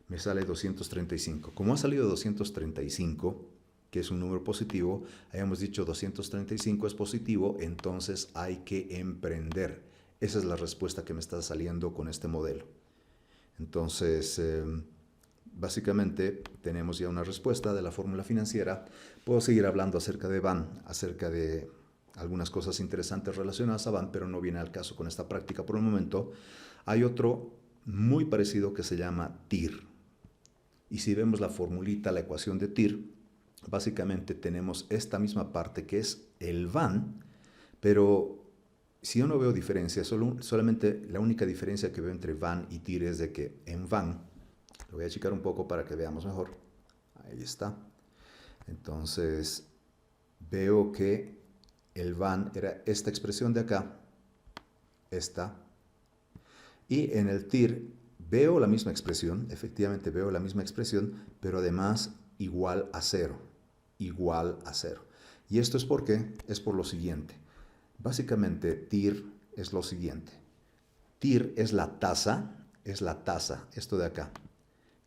Me sale 235. Como ha salido 235, que es un número positivo, habíamos dicho 235 es positivo, entonces hay que emprender. Esa es la respuesta que me está saliendo con este modelo. Entonces, básicamente tenemos ya una respuesta de la fórmula financiera. Puedo seguir hablando acerca de VAN, acerca de algunas cosas interesantes relacionadas a VAN, pero no viene al caso con esta práctica por el momento. Hay otro muy parecido que se llama TIR. Y si vemos la formulita, la ecuación de TIR, básicamente tenemos esta misma parte que es el VAN, pero si yo no veo diferencia, solamente la única diferencia que veo entre VAN y TIR es de que en VAN, lo voy a achicar un poco para que veamos mejor, ahí está, entonces veo que el VAN era esta expresión de acá, esta, y en el TIR veo la misma expresión, efectivamente veo la misma expresión, pero además igual a cero, igual a cero. ¿Y esto es por qué? Es por lo siguiente. Básicamente, TIR es lo siguiente. TIR es la tasa, esto de acá,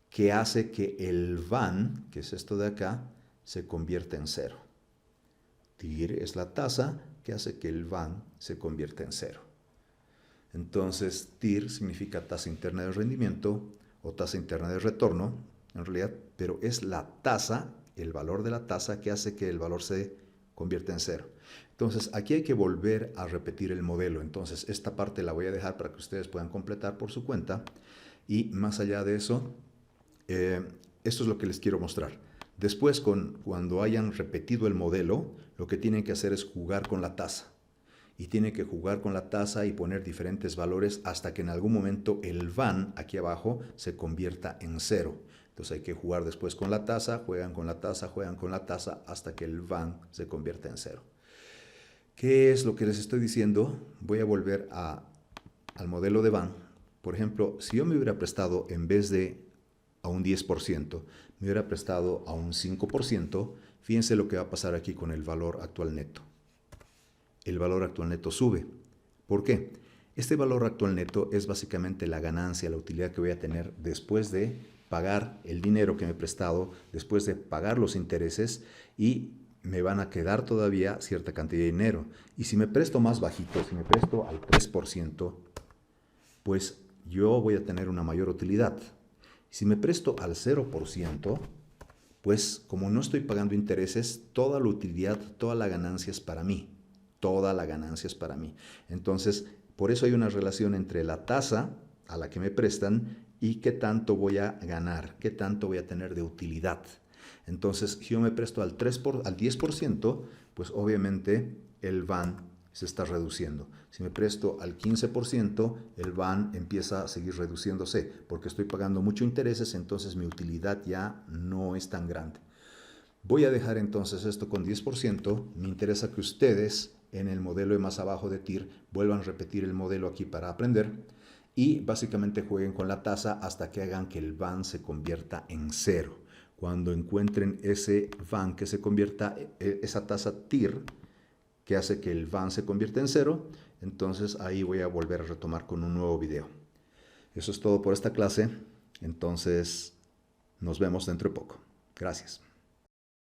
que hace que el VAN, que es esto de acá, se convierta en cero. TIR es la tasa que hace que el VAN se convierta en cero. Entonces, TIR significa tasa interna de rendimiento o tasa interna de retorno, en realidad, pero es la tasa, el valor de la tasa que hace que el valor se convierta en cero. Entonces, aquí hay que volver a repetir el modelo. Entonces, esta parte la voy a dejar para que ustedes puedan completar por su cuenta. Y más allá de eso, esto es lo que les quiero mostrar. Después, cuando hayan repetido el modelo, lo que tienen que hacer es jugar con la tasa. Y tienen que jugar con la tasa y poner diferentes valores hasta que en algún momento el VAN aquí abajo se convierta en cero. Entonces hay que jugar después con la tasa, juegan con la tasa, juegan con la tasa hasta que el VAN se convierta en cero. ¿Qué es lo que les estoy diciendo? Voy a volver al modelo de VAN. Por ejemplo, si yo me hubiera prestado en vez de a un 10%, me hubiera prestado a un 5%, fíjense lo que va a pasar aquí con el valor actual neto. El valor actual neto sube. ¿Por qué? Este valor actual neto es básicamente la ganancia, la utilidad que voy a tener después de pagar el dinero que me he prestado, después de pagar los intereses y me van a quedar todavía cierta cantidad de dinero. Y si me presto más bajito, si me presto al 3%, pues yo voy a tener una mayor utilidad. Si me presto al 0%, pues como no estoy pagando intereses, toda la utilidad, toda la ganancia es para mí. Toda la ganancia es para mí. Entonces, por eso hay una relación entre la tasa a la que me prestan y qué tanto voy a ganar, qué tanto voy a tener de utilidad. Entonces, si yo me presto al 10%, pues obviamente el VAN se está reduciendo. Si me presto al 15%, el VAN empieza a seguir reduciéndose porque estoy pagando mucho intereses, entonces mi utilidad ya no es tan grande. Voy a dejar entonces esto con 10%. Me interesa que ustedes en el modelo de más abajo de TIR vuelvan a repetir el modelo aquí para aprender y básicamente jueguen con la tasa hasta que hagan que el van se convierta en 0. Cuando encuentren ese van que se convierta, esa tasa TIR, que hace que el van se convierta en 0, entonces ahí voy a volver a retomar con un nuevo video. Eso es todo por esta clase, entonces nos vemos dentro de poco. Gracias.